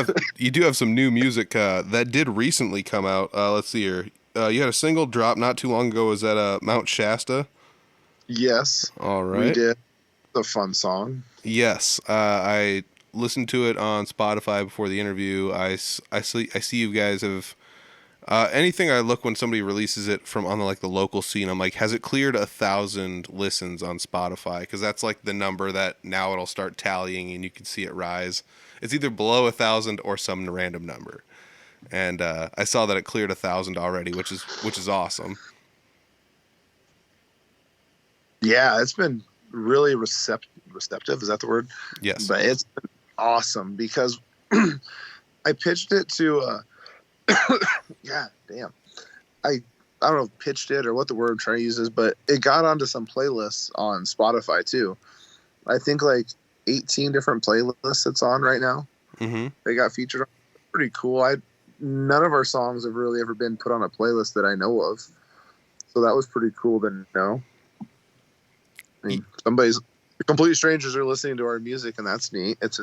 Speaker 1: have some new music that did recently come out. Let's see here. You had a single drop not too long ago. Was that Mount Shasta?
Speaker 3: Yes.
Speaker 1: All right.
Speaker 3: We did. A fun song.
Speaker 1: Yes. I listened to it on Spotify before the interview. I see you guys have anything I look when somebody releases it from on the local scene. I'm like, has it cleared 1,000 listens on Spotify? Because that's like the number that now it'll start tallying and you can see it rise. It's either below 1,000 or some random number. And I saw that it cleared 1,000 already, which is awesome.
Speaker 3: Yeah, it's been really receptive. Is that the word?
Speaker 1: Yes.
Speaker 3: But it's been awesome because I pitched it to. God damn. I don't know if pitched it or what the word I'm trying to use is, but it got onto some playlists on Spotify too. I think like 18 different playlists it's on right now.
Speaker 1: Mm-hmm.
Speaker 3: They got featured on. Pretty cool. None of our songs have really ever been put on a playlist that I know of. So that was pretty cool to know. I mean, complete strangers are listening to our music, and that's neat. It's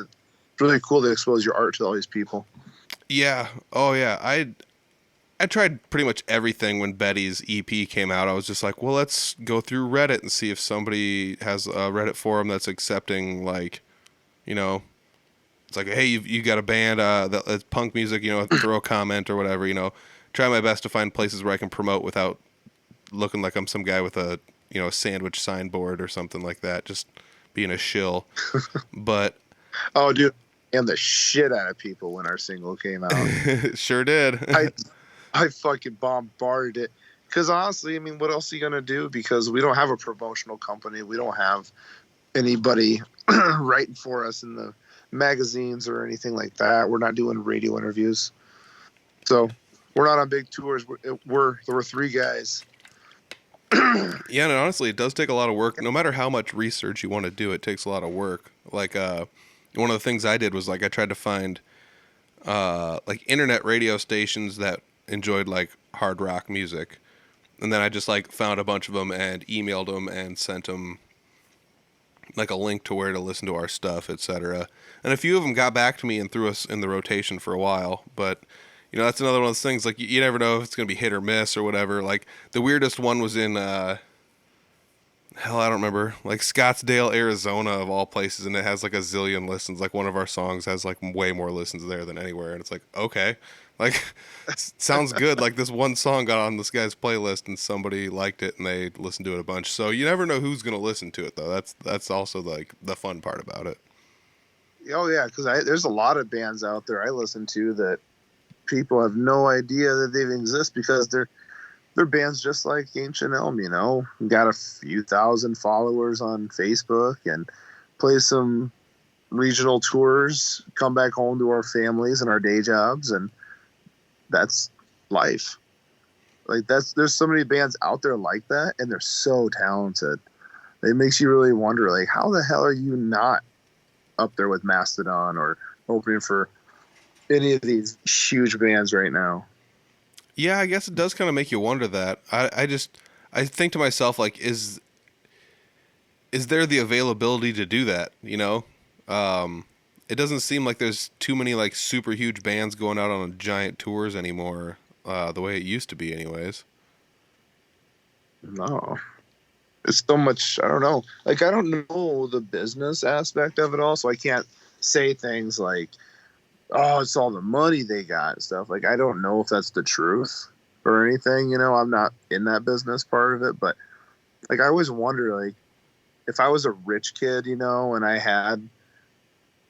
Speaker 3: really cool to expose your art to all these people.
Speaker 1: Yeah. Oh, yeah. I tried pretty much everything when Betty's EP came out. I was just like, well, let's go through Reddit and see if somebody has a Reddit forum that's accepting, it's like, hey, you got a band that's punk music, throw a comment or whatever, Try my best to find places where I can promote without looking like I'm some guy with a sandwich signboard or something like that, just being a shill. But
Speaker 3: oh, dude, and the shit out of people when our single came out.
Speaker 1: Sure did.
Speaker 3: I fucking bombarded it because honestly, I mean, what else are you gonna do? Because we don't have a promotional company, we don't have anybody writing for us in the magazines or anything like that. We're not doing radio interviews, so we're not on big tours. We're three guys.
Speaker 1: Yeah, and honestly, it does take a lot of work. No matter how much research you want to do, it takes a lot of work. Like, one of the things I did was, I tried to find, internet radio stations that enjoyed, hard rock music. And then I just, found a bunch of them and emailed them and sent them, a link to where to listen to our stuff, etc. And a few of them got back to me and threw us in the rotation for a while, but... that's another one of those things, you never know if it's going to be hit or miss or whatever. The weirdest one was in, I don't remember, Scottsdale, Arizona, of all places, and it has, a zillion listens. One of our songs has, way more listens there than anywhere, and it's okay. Sounds good. This one song got on this guy's playlist, and somebody liked it, and they listened to it a bunch. So you never know who's going to listen to it, though. That's also, the fun part about it.
Speaker 3: Oh, yeah, because there's a lot of bands out there I listen to that people have no idea that they exist because they're bands just like Ancient Elm, got a few thousand followers on Facebook and play some regional tours, come back home to our families and our day jobs, and that's life. There's so many bands out there like that, and they're so talented. It makes you really wonder, how the hell are you not up there with Mastodon or opening for any of these huge bands right now.
Speaker 1: Yeah, I guess it does kind of make you wonder that. I think to myself, like, is there the availability to do that? You know, it doesn't seem like there's too many like super huge bands going out on giant tours anymore, the way it used to be, anyways.
Speaker 3: No, it's so much. I don't know. Like, I don't know the business aspect of it all, so I can't say things like, "Oh, it's all the money they got" and stuff. Like, I don't know if that's the truth or anything. You know, I'm not in that business part of it, but like, I always wonder, like, if I was a rich kid, you know, and I had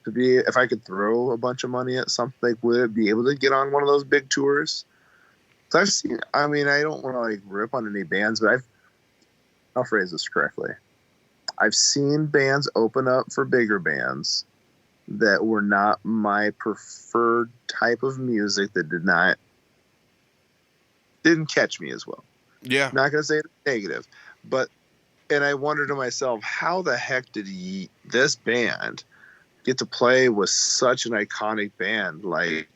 Speaker 3: to be, if I could throw a bunch of money at something, like, would it be able to get on one of those big tours? So I've seen. I mean, I don't want to like rip on any bands, but I'll phrase this correctly. I've seen bands open up for bigger bands that were not my preferred type of music, that didn't catch me as well.
Speaker 1: Yeah.
Speaker 3: I'm not gonna say it's negative, but, and I wonder to myself, how the heck did this band get to play with such an iconic band? Like,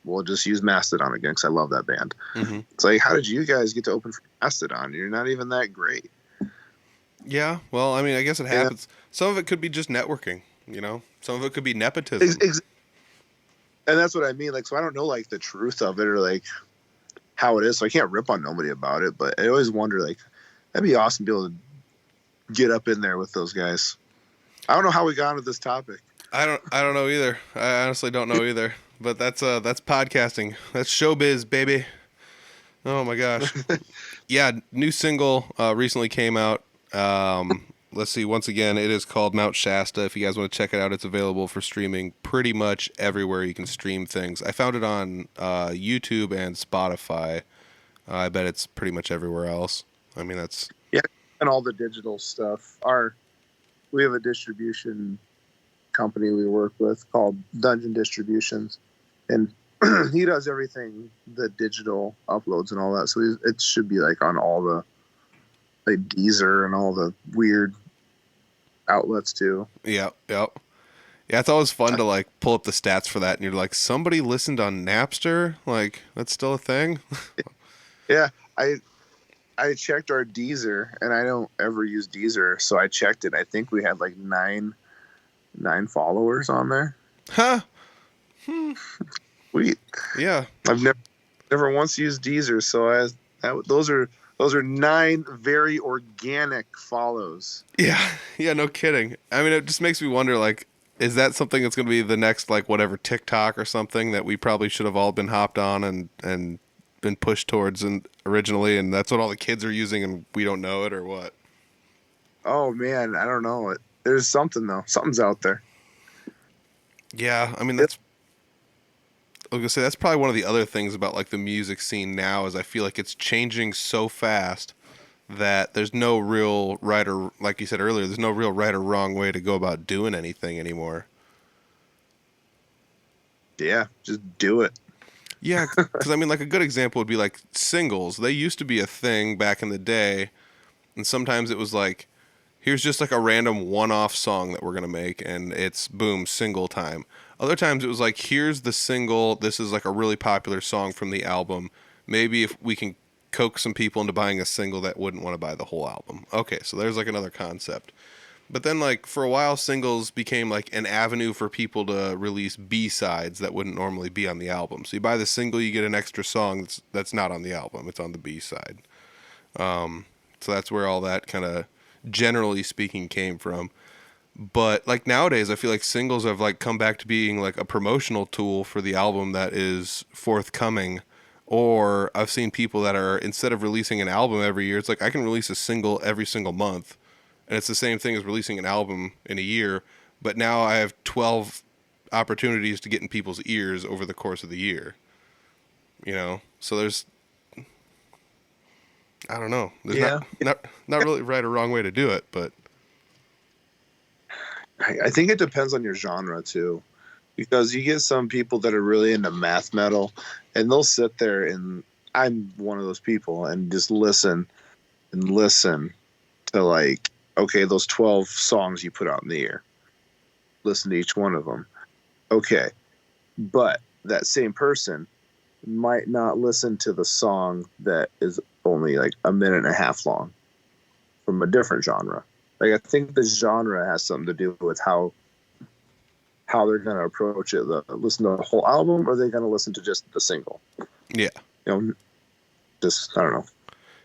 Speaker 3: we'll just use Mastodon again because I love that band.
Speaker 1: Mm-hmm.
Speaker 3: It's like, how did you guys get to open for Mastodon? You're not even that great.
Speaker 1: Yeah. Well, I mean, I guess it happens. Yeah. Some of it could be just networking. You know, some of it could be nepotism.
Speaker 3: And that's what I mean. Like, so I don't know like the truth of it or like how it is. So I can't rip on nobody about it. But I always wonder, like, that'd be awesome to be able to get up in there with those guys. I don't know how we got into this topic.
Speaker 1: I don't know either. I honestly don't know either. But that's podcasting. That's showbiz, baby. Oh my gosh. Yeah, new single recently came out. Let's see. Once again, it is called Mount Shasta. If you guys want to check it out, it's available for streaming pretty much everywhere you can stream things. I found it on YouTube and Spotify. I bet it's pretty much everywhere else. I mean, that's...
Speaker 3: Yeah, and all the digital stuff. We have a distribution company we work with called Dungeon Distributions, and he does everything, the digital uploads and all that. So it should be like on all the like Deezer and all the weird outlets too.
Speaker 1: Yeah. It's always fun to like pull up the stats for that, and you're like, somebody listened on Napster. Like, that's still a thing.
Speaker 3: Yeah, I checked our Deezer, and I don't ever use Deezer, so I checked it. I think we had like nine followers on there.
Speaker 1: Huh.
Speaker 3: Sweet.
Speaker 1: Yeah.
Speaker 3: I've never once used Deezer, so those are 9 very organic follows.
Speaker 1: Yeah, no kidding. I mean, it just makes me wonder, like, is that something that's going to be the next, like, whatever, TikTok or something that we probably should have all been hopped on and been pushed towards originally, and that's what all the kids are using and we don't know it, or what?
Speaker 3: Oh, man, I don't know. There's something, though. Something's out there.
Speaker 1: Yeah, I mean, I was going to say, that's probably one of the other things about, like, the music scene now is I feel like it's changing so fast that there's no real right or, like you said earlier, there's no real right or wrong way to go about doing anything anymore.
Speaker 3: Yeah, just do it.
Speaker 1: Yeah, because, I mean, like, a good example would be, like, singles. They used to be a thing back in the day, and sometimes it was like, here's just, like, a random one-off song that we're going to make, and it's, boom, single time. Other times it was like, here's the single, this is, like, a really popular song from the album. Maybe if we can coax some people into buying a single that wouldn't want to buy the whole album. Okay, so there's, like, another concept. But then, like, for a while, singles became, like, an avenue for people to release B-sides that wouldn't normally be on the album. So you buy the single, you get an extra song that's not on the album. It's on the B-side. So that's where all that kind of, generally speaking, came from. But, like, nowadays, I feel like singles have, like, come back to being, like, a promotional tool for the album that is forthcoming. Or I've seen people that are, instead of releasing an album every year, it's like, I can release a single every single month. And it's the same thing as releasing an album in a year, but now I have 12 opportunities to get in people's ears over the course of the year. You know? So there's, I don't know. There's not really right or wrong way to do it, but
Speaker 3: I think it depends on your genre too, because you get some people that are really into math metal, and they'll sit there, and I'm one of those people, and just listen to, like, okay, those 12 songs you put out in the year. listen to each one of them. Okay. But that same person might not listen to the song that is only like a minute and a half long from a different genre. Like, I think the genre has something to do with how they're going to approach it. Listen to the whole album, or are they going to listen to just the single?
Speaker 1: Yeah.
Speaker 3: Just, I don't know.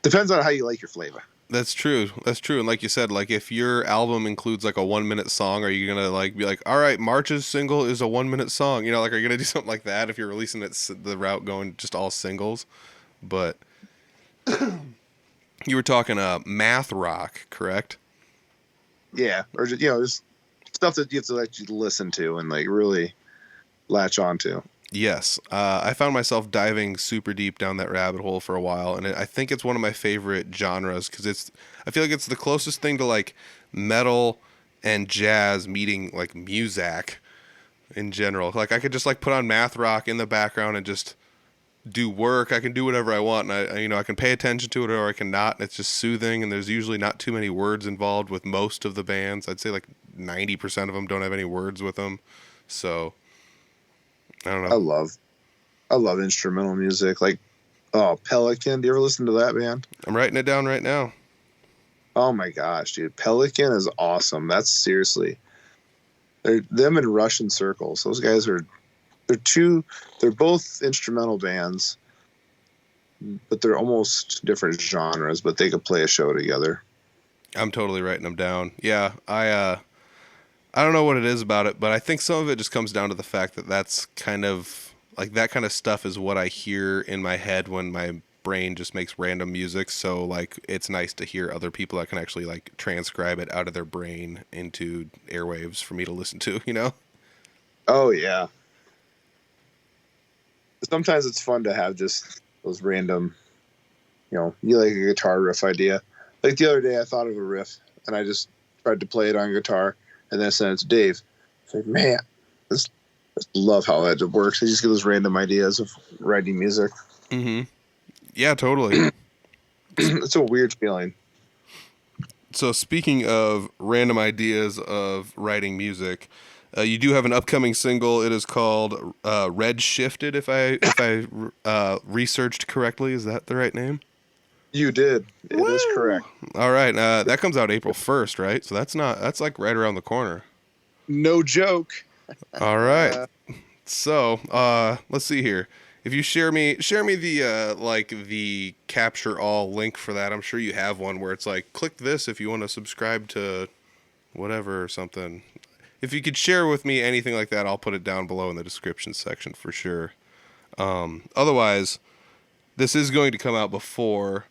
Speaker 3: Depends on how you like your flavor.
Speaker 1: That's true. And like you said, like if your album includes like a 1 minute song, are you gonna like be like, all right, March's single is a 1 minute song? Like, are you gonna do something like that if you're releasing it the route going just all singles? But you were talking math rock, correct?
Speaker 3: Yeah, or just, just stuff that you have to actually listen to and like really latch onto.
Speaker 1: Yes. I found myself diving super deep down that rabbit hole for a while, and I think it's one of my favorite genres because I feel like it's the closest thing to like metal and jazz meeting like Muzak in general. Like I could just like put on math rock in the background and just do work. I can do whatever I want, and I can pay attention to it or I can not. And it's just soothing, and there's usually not too many words involved with most of the bands. I'd say like 90% of them don't have any words with them, so. I don't know.
Speaker 3: I love instrumental music. Like, Pelican. Do you ever listen to that band?
Speaker 1: I'm writing it down right now.
Speaker 3: Oh my gosh, dude. Pelican is awesome. That's seriously. They're them in Russian Circles. Those guys they're both instrumental bands, but they're almost different genres, but they could play a show together.
Speaker 1: I'm totally writing them down. Yeah, I don't know what it is about it, but I think some of it just comes down to the fact that that's kind of like that kind of stuff is what I hear in my head when my brain just makes random music. So like it's nice to hear other people that can actually like transcribe it out of their brain into airwaves for me to listen to,
Speaker 3: Oh yeah. Sometimes it's fun to have just those random, you like a guitar riff idea. Like the other day I thought of a riff and I just tried to play it on guitar. And then I sent it to Dave. It's like, man, I just love how that works. I just get those random ideas of writing music.
Speaker 1: Mm-hmm. Yeah, totally.
Speaker 3: It's a weird feeling.
Speaker 1: So speaking of random ideas of writing music, you do have an upcoming single. It is called Red Shifted, if I researched correctly. Is that the right name?
Speaker 3: You did. It is correct.
Speaker 1: All right. That comes out April 1st, right? So that's like right around the corner.
Speaker 3: No joke.
Speaker 1: All right. So, let's see here. If you share me the capture all link for that. I'm sure you have one where it's like, click this if you want to subscribe to whatever or something. If you could share with me anything like that, I'll put it down below in the description section for sure. Otherwise, this is going to come out before.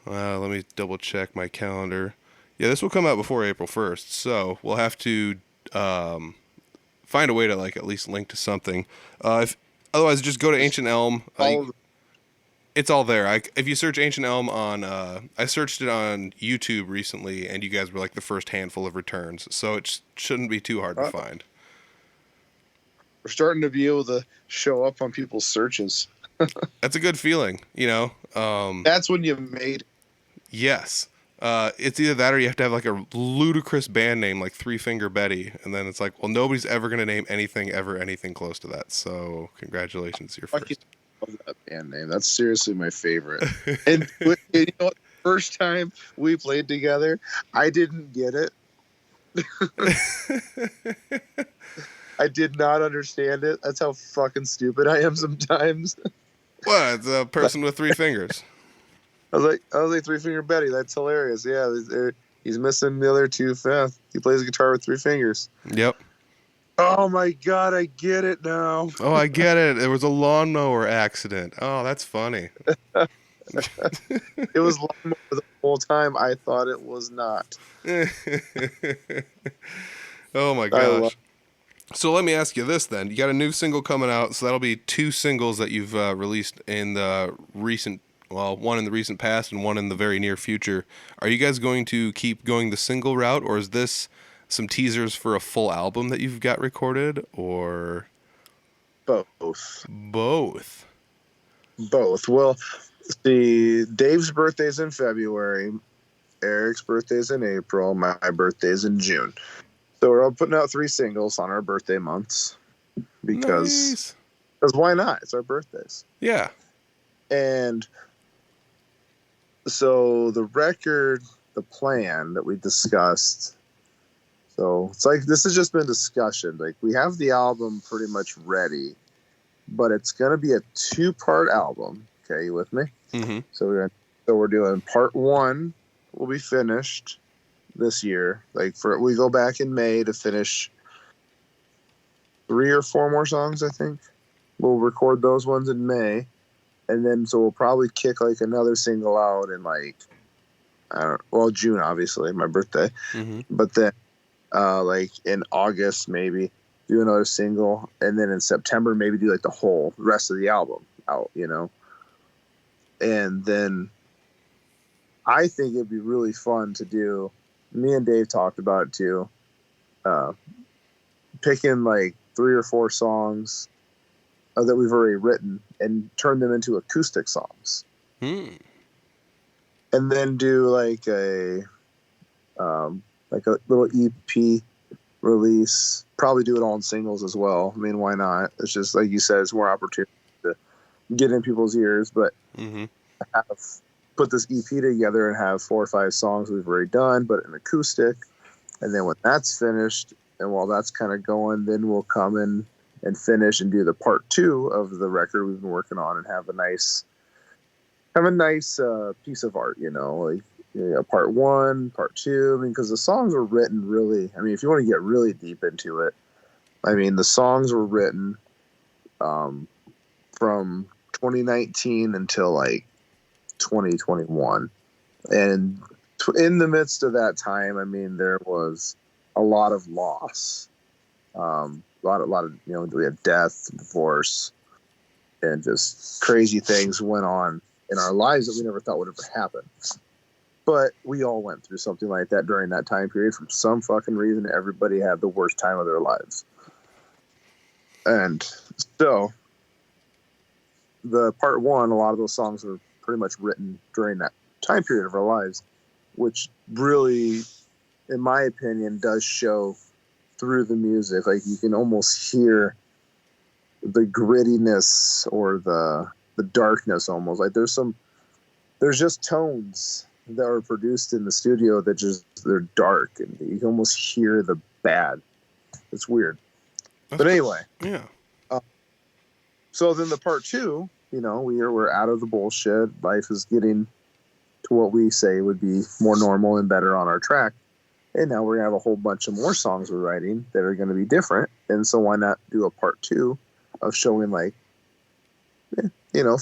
Speaker 1: Let me double check my calendar. Yeah, this will come out before April 1st, so we'll have to find a way to like at least link to something. Otherwise, just go to Ancient Elm. It's all there. If you search Ancient Elm on, I searched it on YouTube recently, and you guys were like the first handful of returns, so it shouldn't be too hard to find.
Speaker 3: We're starting to be able to show up on people's searches.
Speaker 1: That's a good feeling,
Speaker 3: That's when you made it.
Speaker 1: Yes. It's either that or you have to have like a ludicrous band name like Three Finger Betty, and then it's like, well, nobody's ever going to name anything close to that, so congratulations, you're first.
Speaker 3: I love that band name. That's seriously my favorite. And you know what? The first time we played together, I didn't get it. I did not understand it. That's how fucking stupid I am sometimes.
Speaker 1: What? It's a person with three fingers.
Speaker 3: I was like Three Finger Betty. That's hilarious. Yeah, he's missing the other 2/5. He plays guitar with 3 fingers.
Speaker 1: Yep.
Speaker 3: Oh my god, I get it now.
Speaker 1: Oh, I get it. It was a lawnmower accident. Oh, that's funny.
Speaker 3: It was lawnmower the whole time. I thought it was not.
Speaker 1: Oh my gosh. So let me ask you this then. You got a new single coming out, so that'll be 2 singles that you've released in the recent, one in the recent past and one in the very near future. Are you guys going to keep going the single route, or is this some teasers for a full album that you've got recorded, or?
Speaker 3: Both.
Speaker 1: Well,
Speaker 3: see, Dave's birthday's in February, Eric's birthday's in April, my birthday's in June. So we're all putting out 3 singles on our birthday months because why not? It's our birthdays.
Speaker 1: Yeah.
Speaker 3: And so the record, the plan that we discussed. So it's like this has just been discussion. Like we have the album pretty much ready, but it's gonna be a 2-part album. Okay, you with me?
Speaker 1: Mm-hmm.
Speaker 3: So we're doing part 1 will be finished this year. Like we go back in May to finish 3 or 4 more songs. I think we'll record those ones in May, and then so we'll probably kick like another single out in like June, obviously my birthday, but then like in August maybe do another single, and then in September maybe do like the whole rest of the album out, and then I think it'd be really fun to do. Me and Dave talked about it too. Picking like 3 or 4 songs that we've already written and turn them into acoustic songs. And then do like a little EP release. Probably do it all in singles as well. I mean, why not? It's just like you said, it's more opportunity to get in people's ears. But have put this EP together and have 4 or 5 songs we've already done, but an acoustic. And then when that's finished, and while that's kind of going, then we'll come in and finish and do the part 2 of the record we've been working on and have a nice piece of art, like part 1, part 2. I mean, because the songs were written really, I mean, if you want to get really deep into it, I mean, the songs were written from 2019 until like 2021. And in the midst of that time, I mean, there was a lot of loss. A lot of, we had death, divorce, and just crazy things went on in our lives that we never thought would ever happen. But we all went through something like that during that time period. For some fucking reason, everybody had the worst time of their lives. And so the part 1, a lot of those songs were pretty much written during that time period of our lives, which really, in my opinion, does show through the music. Like you can almost hear the grittiness or the darkness almost. Like there's just tones that are produced in the studio that they're dark, and you can almost hear the bad. It's weird. But anyway.
Speaker 1: Yeah.
Speaker 3: So then the part 2, we're out of the bullshit. Life is getting to what we say would be more normal and better on our track. And now we're going to have a whole bunch of more songs we're writing that are going to be different. And so why not do a part 2 of showing like,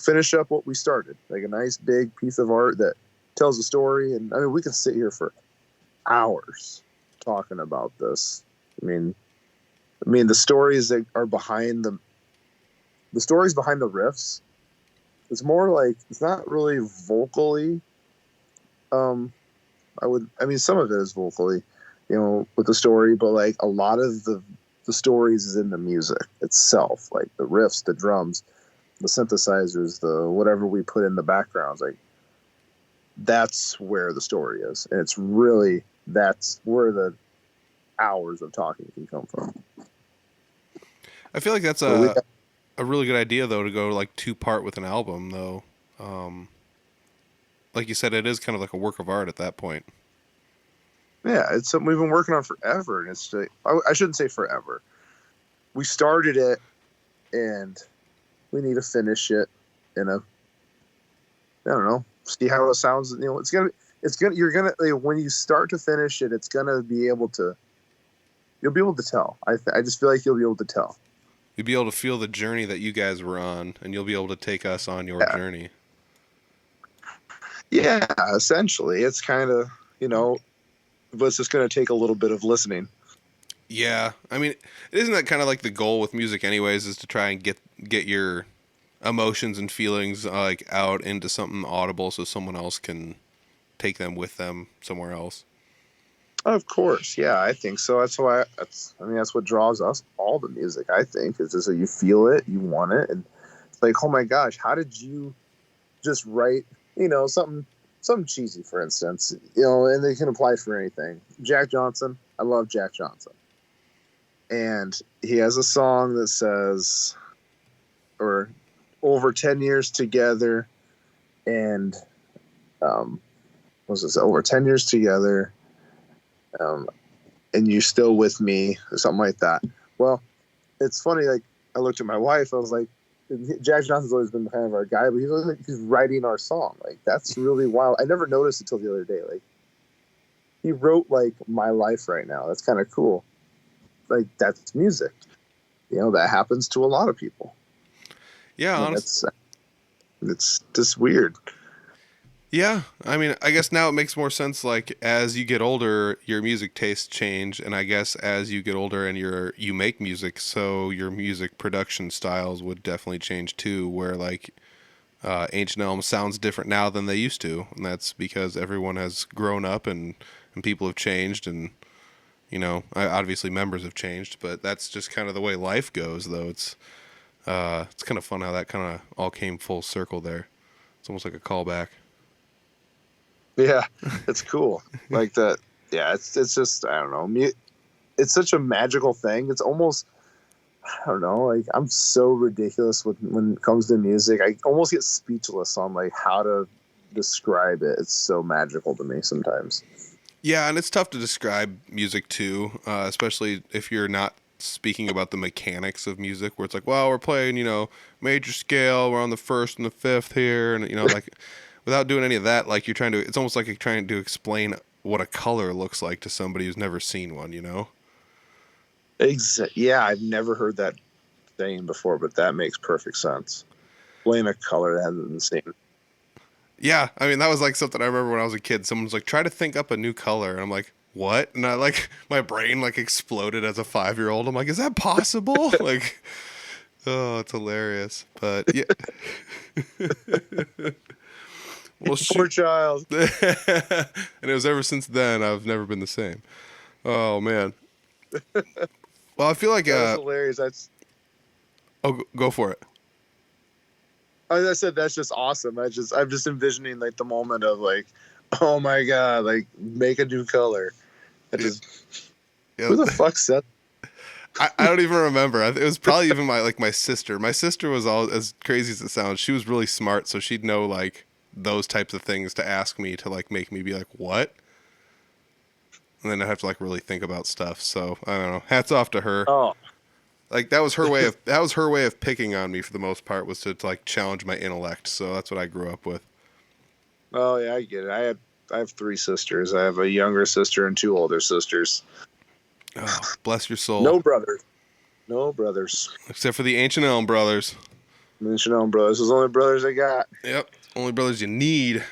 Speaker 3: finish up what we started. Like a nice big piece of art that tells a story. And I mean, we can sit here for hours talking about this. I mean, the stories that are behind the stories behind the riffs, it's more like, it's not really vocally. Some of it is vocally, with the story, but like a lot of the stories is in the music itself, like the riffs, the drums, the synthesizers, the whatever we put in the backgrounds. Like that's where the story is, and that's where the hours of talking can come from.
Speaker 1: I feel like that's a really good idea though, to go like 2-part with an album though. Like you said, it is kind of like a work of art at that point.
Speaker 3: Yeah, it's something we've been working on forever, and I shouldn't say forever. We started it, and we need to finish it see how it sounds. When you start to finish it, it's gonna be able to. You'll be able to tell. I just feel like you'll be able to tell.
Speaker 1: You'll be able to feel the journey that you guys were on, and you'll be able to take us on your journey.
Speaker 3: Yeah, essentially, it's kind of but it's just going to take a little bit of listening.
Speaker 1: Yeah, I mean, isn't that kind of like the goal with music, anyways? Is to try and get your emotions and feelings like out into something audible, so someone else can take them with them somewhere else.
Speaker 3: Of course, yeah, I think so. That's what draws us all to music. I think is just that you feel it, you want it, and it's like, oh my gosh, how did you just write? Something cheesy, for instance, and they can apply for anything. Jack Johnson, I love Jack Johnson. and he has a song that says, or over 10 years together, and was this over 10 years together, and you still with me, or something like that. Well, it's funny, like, I looked at my wife, I was like, Jack Johnson's always been kind of our guy, but he's writing our song. Like, that's really wild. I never noticed it till the other day. Like, he wrote, like, my life right now. That's kind of cool. Like, that's music. You know, that happens to a lot of people.
Speaker 1: Yeah, honestly.
Speaker 3: It's just weird.
Speaker 1: Yeah, I mean, I guess now it makes more sense. Like, as you get older, your music tastes change, and I guess as you get older and you make music, so your music production styles would definitely change too. Where like Ancient Elm sounds different now than they used to, and that's because everyone has grown up and people have changed, and you know, obviously members have changed, but that's just kind of the way life goes. Though it's kind of fun how that kind of all came full circle there. It's almost like a callback.
Speaker 3: Yeah, it's cool. Like that. Yeah, it's just, I don't know. It's such a magical thing. It's almost, I don't know, like, I'm so ridiculous when it comes to music. I almost get speechless on like how to describe it. It's so magical to me sometimes.
Speaker 1: Yeah, and it's tough to describe music too, especially if you're not speaking about the mechanics of music, where it's like, well, we're playing, you know, major scale, we're on the first and the fifth here, and you know, like, without doing any of that, like, it's almost like you're trying to explain what a color looks like to somebody who's never seen one, you know?
Speaker 3: Yeah, I've never heard that saying before, but that makes perfect sense. Explain a color that hasn't been seen.
Speaker 1: Yeah, I mean, that was like something I remember when I was a kid. Someone was like, try to think up a new color. And I'm like, what? And I like, my brain like exploded as a 5-year-old. I'm like, is that possible? Like, oh, it's hilarious. But yeah. Well,
Speaker 3: poor child.
Speaker 1: And it was ever since then, I've never been the same. Oh, man. Well, I feel like...
Speaker 3: That's hilarious.
Speaker 1: Oh, go for it.
Speaker 3: As I said, that's just awesome. I'm just envisioning like the moment of like, oh my god, like, make a new color.
Speaker 1: Yeah.
Speaker 3: Who the fuck said?
Speaker 1: I don't even remember. It was probably even my sister. My sister was all, as crazy as it sounds, she was really smart, so she'd know like those types of things to ask me to like make me be like, what? And then I have to like really think about stuff. So I don't know. Hats off to her.
Speaker 3: Oh.
Speaker 1: Like that was her way of picking on me for the most part, was to like challenge my intellect. So that's what I grew up with.
Speaker 3: Oh yeah, I get it. I have 3 sisters. I have a younger sister and 2 older sisters.
Speaker 1: Oh, bless your soul.
Speaker 3: No brothers.
Speaker 1: Except for the Ancient Elm brothers.
Speaker 3: Ancient Elm brothers. Those are the only brothers I got.
Speaker 1: Yep. Only brothers you need.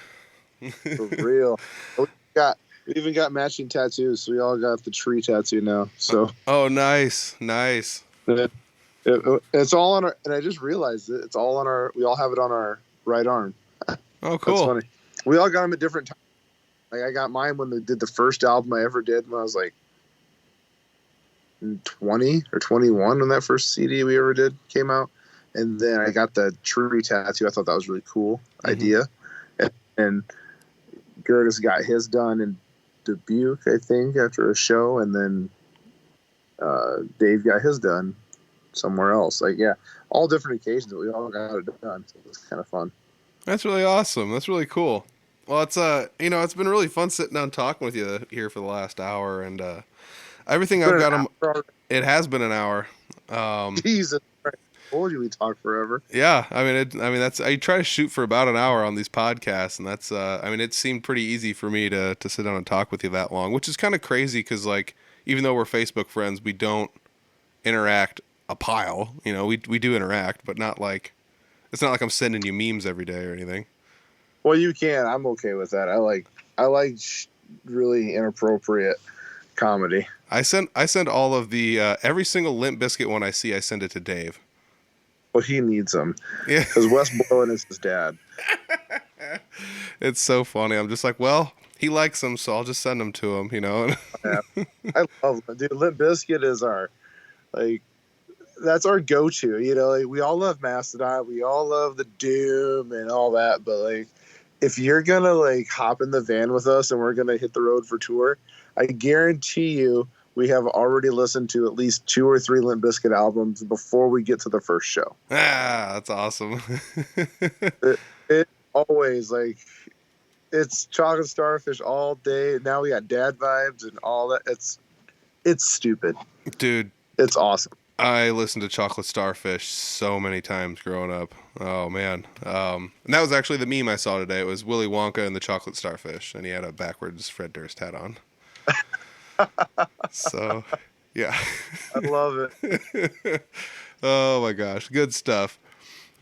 Speaker 3: For real. We even got matching tattoos. We all got the tree tattoo now. So.
Speaker 1: Oh, nice.
Speaker 3: It's all on our, and I just realized it. It's all on our. We all have it on our right arm.
Speaker 1: Oh, cool.
Speaker 3: That's funny. We all got them at different times. Like, I got mine when they did the first album I ever did when I was like 20 or 21 when that first CD we ever did came out. And then I got the tree tattoo. I thought that was a really cool idea. And Gertis got his done in Dubuque, I think, after a show. And then Dave got his done somewhere else. Like, yeah, all different occasions, but we all got it done. So it was kind of fun. That's
Speaker 1: really awesome. That's really cool. Well, it's you know, it's been really fun sitting down talking with you here for the last hour, and everything I've got. It has been an hour.
Speaker 3: Jesus Christ. I told you we talk forever.
Speaker 1: Yeah, I mean, that's, I try to shoot for about an hour on these podcasts, and that's I mean, it seemed pretty easy for me to sit down and talk with you that long, which is kind of crazy because like, even though we're Facebook friends, we don't interact a pile. You know, we do interact, but not like, it's not like I'm sending you memes every day or anything.
Speaker 3: Well, you can. I'm okay with that. I like really inappropriate comedy.
Speaker 1: I send all of the every single Limp Bizkit one I see, I send it to Dave.
Speaker 3: Well, he needs them.
Speaker 1: Yeah,
Speaker 3: because Wes Borland is his dad.
Speaker 1: It's so funny. I'm just like, well, he likes them, so I'll just send them to him. You know.
Speaker 3: Yeah. I love them, dude. Limp Bizkit is our, like, that's our go-to. You know, like, we all love Mastodon, we all love the Doom and all that, but like, if you're gonna like hop in the van with us and we're gonna hit the road for tour, I guarantee you we have already listened to at least 2 or 3 Limp Bizkit albums before we get to the first show.
Speaker 1: Ah, that's awesome.
Speaker 3: It always like it's Chocolate Starfish all day. Now we got Dad Vibes and all that. It's stupid,
Speaker 1: Dude.
Speaker 3: It's awesome.
Speaker 1: I listened to Chocolate Starfish so many times growing up. Oh man. And that was actually the meme I saw today. It was Willy Wonka and the Chocolate Starfish, and he had a backwards Fred Durst hat on. So, yeah.
Speaker 3: I love it.
Speaker 1: Oh my gosh, good stuff.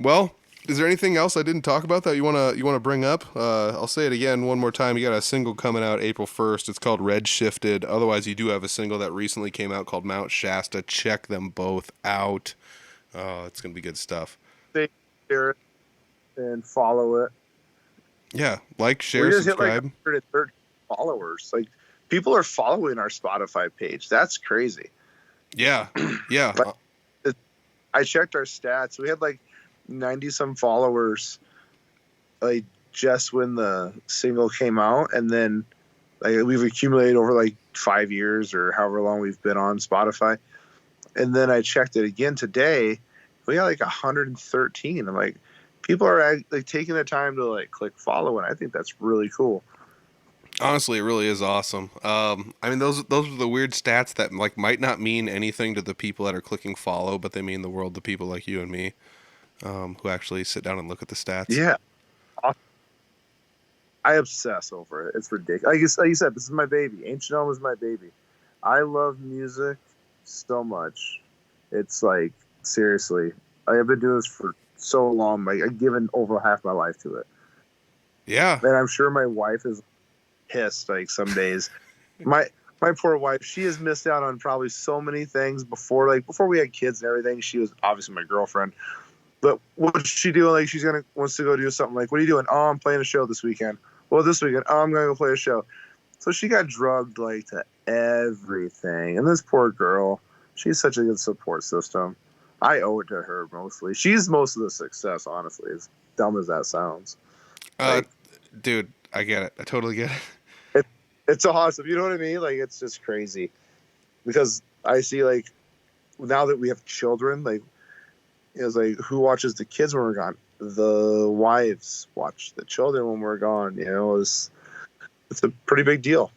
Speaker 1: Well, is there anything else I didn't talk about that you wanna bring up? I'll say it again one more time. You got a single coming out April 1st. It's called Red Shifted. Otherwise, you do have a single that recently came out called Mount Shasta. Check them both out. Oh, it's gonna be good stuff.
Speaker 3: They share it and follow it.
Speaker 1: Yeah, like, share,
Speaker 3: we just
Speaker 1: subscribe.
Speaker 3: hit like 130 followers. Like, people are following our Spotify page. That's crazy.
Speaker 1: Yeah, yeah.
Speaker 3: But I checked our stats. We had like 90 some followers, like just when the single came out, and then like we've accumulated over like 5 years or however long we've been on Spotify. And then I checked it again today. We got like 113. I'm like, people are like taking the time to like click follow, and I think that's really cool.
Speaker 1: Honestly, it really is awesome. I mean, those are the weird stats that like might not mean anything to the people that are clicking follow, but they mean the world to people like you and me, who actually sit down and look at the stats.
Speaker 3: Yeah, I obsess over it. It's ridiculous. Like you said, this is my baby. Ancient Elm is my baby. I love music so much. It's like, seriously, I have been doing this for so long. Like, I've given over half my life to it.
Speaker 1: Yeah.
Speaker 3: And I'm sure my wife is pissed like some days. My poor wife, she has missed out on probably so many things before we had kids and everything. She was obviously my girlfriend. But what's she doing? Like, wants to go do something. Like, what are you doing? Oh, I'm playing a show this weekend. Well, this weekend, oh, I'm going to go play a show. So she got drugged like to everything. And this poor girl, she's such a good support system. I owe it to her mostly. She's most of the success, honestly, as dumb as that sounds.
Speaker 1: Dude, I get it. I totally get it.
Speaker 3: It's awesome. You know what I mean? Like, it's just crazy. Because I see, like, now that we have children, like, it's like, who watches the kids when we're gone? The wives watch the children when we're gone. You know, it's a pretty big deal.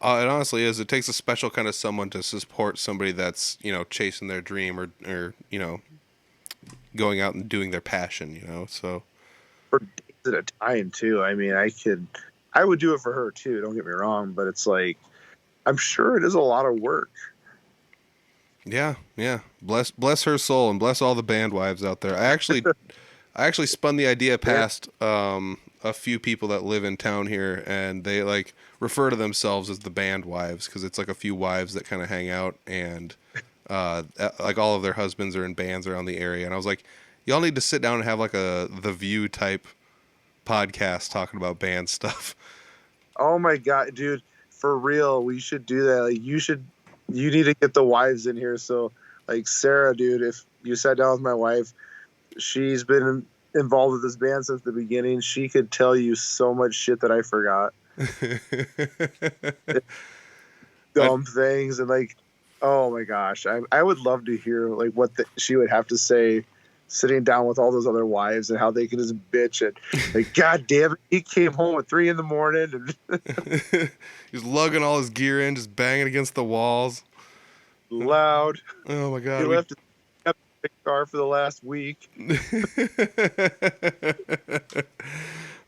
Speaker 1: It honestly is. It takes a special kind of someone to support somebody that's, you know, chasing their dream or you know, going out and doing their passion, you know, so.
Speaker 3: For days at a time, too. I mean, I would do it for her, too. Don't get me wrong. But it's like, I'm sure it is a lot of work.
Speaker 1: Yeah, yeah. Bless her soul and bless all the band wives out there. I actually spun the idea past a few people that live in town here, and they like refer to themselves as the band wives because it's like a few wives that kind of hang out, and like all of their husbands are in bands around the area. And I was like, y'all need to sit down and have like a The View type podcast talking about band stuff.
Speaker 3: Oh my God, dude, for real, we should do that. Like, you need to get the wives in here. So like Sarah, dude, if you sat down with my wife, she's been involved with this band since the beginning. She could tell you so much shit that I forgot. Dumb things. And like, oh my gosh, I would love to hear like what she would have to say sitting down with all those other wives and how they can just bitch and like, God damn it, he came home at 3 a.m. and
Speaker 1: he's lugging all his gear in, just banging against the walls.
Speaker 3: Loud.
Speaker 1: Oh my God.
Speaker 3: He left his car for the last week.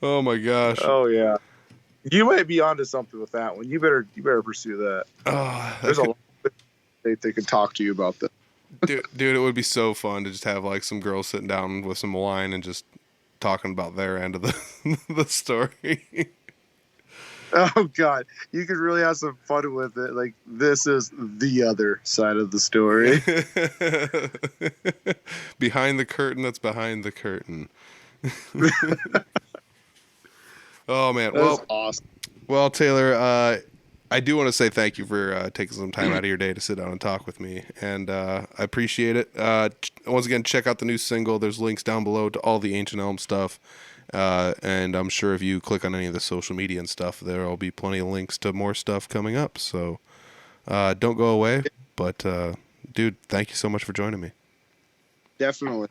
Speaker 1: Oh my gosh.
Speaker 3: Oh yeah. You might be onto something with that one. You better pursue that.
Speaker 1: Oh,
Speaker 3: there's a lot they can talk to you about that.
Speaker 1: Dude, it would be so fun to just have like some girls sitting down with some wine and just talking about their end of the story.
Speaker 3: Oh God, you could really have some fun with it. Like, this is the other side of the story.
Speaker 1: Behind the curtain that's behind the curtain. Oh man,
Speaker 3: That's awesome.
Speaker 1: Well, Taylor, I do want to say thank you for taking some time out of your day to sit down and talk with me, and I appreciate it. Once again, check out the new single. There's links down below to all the Ancient Elm stuff, and I'm sure if you click on any of the social media and stuff, there will be plenty of links to more stuff coming up. So don't go away. But, dude, thank you so much for joining me.
Speaker 3: Definitely.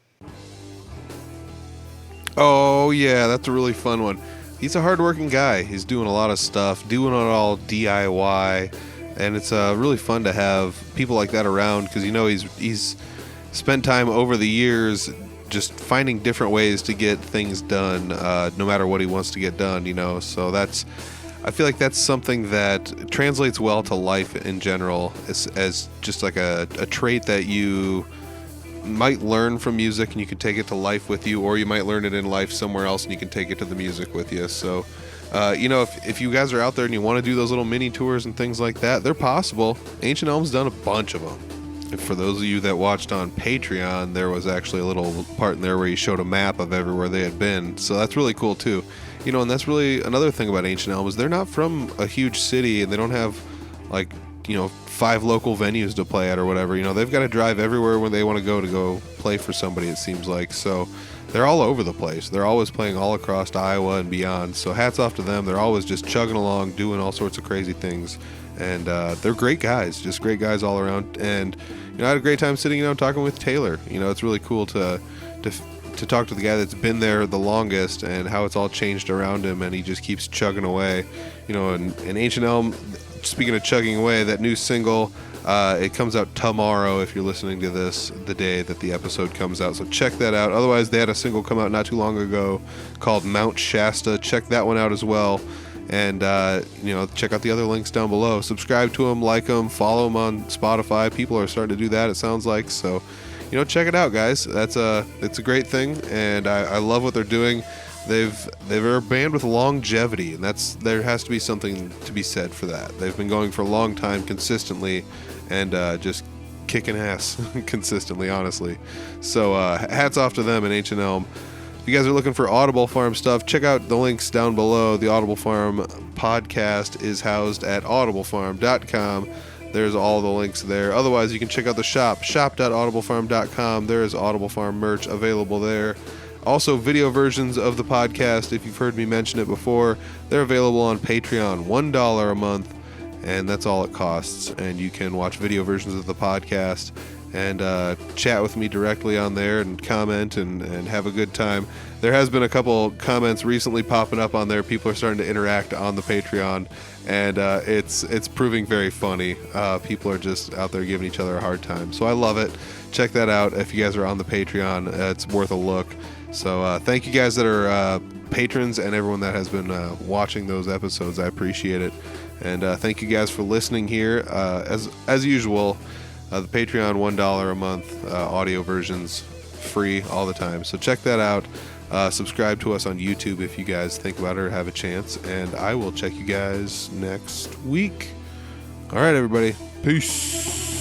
Speaker 1: Oh, yeah, that's a really fun one. He's a hardworking guy. He's doing a lot of stuff, doing it all DIY, and it's really fun to have people like that around because, he's spent time over the years just finding different ways to get things done, no matter what he wants to get done, So I feel like that's something that translates well to life in general as just like a trait that you might learn from music and you can take it to life with you, or you might learn it in life somewhere else and you can take it to the music with you. So, if you guys are out there and you want to do those little mini tours and things like that, they're possible. Ancient Elm's done a bunch of them. And for those of you that watched on Patreon, there was actually a little part in there where he showed a map of everywhere they had been. So that's really cool too. And that's really another thing about Ancient Elm is they're not from a huge city and they don't have 5 local venues to play at or whatever. They've got to drive everywhere when they want to go play for somebody, it seems like. So they're all over the place. They're always playing all across Iowa and beyond. So hats off to them. They're always just chugging along, doing all sorts of crazy things. And they're great guys, just great guys all around. And I had a great time sitting down talking with Taylor. It's really cool to talk to the guy that's been there the longest and how it's all changed around him, and he just keeps chugging away. And Ancient Elm, speaking of chugging away, that new single, it comes out tomorrow if you're listening to this the day that the episode comes out, so check that out. Otherwise, they had a single come out not too long ago called Mount Shasta. Check that one out as well. And check out the other links down below. Subscribe to them, like them, follow them on Spotify. People are starting to do that, it sounds like. So check it out, guys. It's a great thing, and I love what they're doing. They're a band with longevity, and there has to be something to be said for that. They've been going for a long time consistently, and just kicking ass consistently, honestly. So hats off to them and Ancient Elm. If you guys are looking for Audible Farm stuff, check out the links down below. The Audible Farm podcast is housed at audiblefarm.com. There's all the links there. Otherwise, you can check out the shop.audiblefarm.com. There is Audible Farm merch available there. Also, video versions of the podcast, if you've heard me mention it before, they're available on Patreon, $1 a month, and that's all it costs. And you can watch video versions of the podcast and chat with me directly on there and comment and have a good time. There has been a couple comments recently popping up on there. People are starting to interact on the Patreon, and it's proving very funny. People are just out there giving each other a hard time. So I love it. Check that out if you guys are on the Patreon. It's worth a look. So thank you guys that are patrons and everyone that has been watching those episodes. I appreciate it. And thank you guys for listening here. As usual, the Patreon, $1 a month, audio versions, free all the time. So check that out. Subscribe to us on YouTube if you guys think about it or have a chance. And I will check you guys next week. All right, everybody. Peace.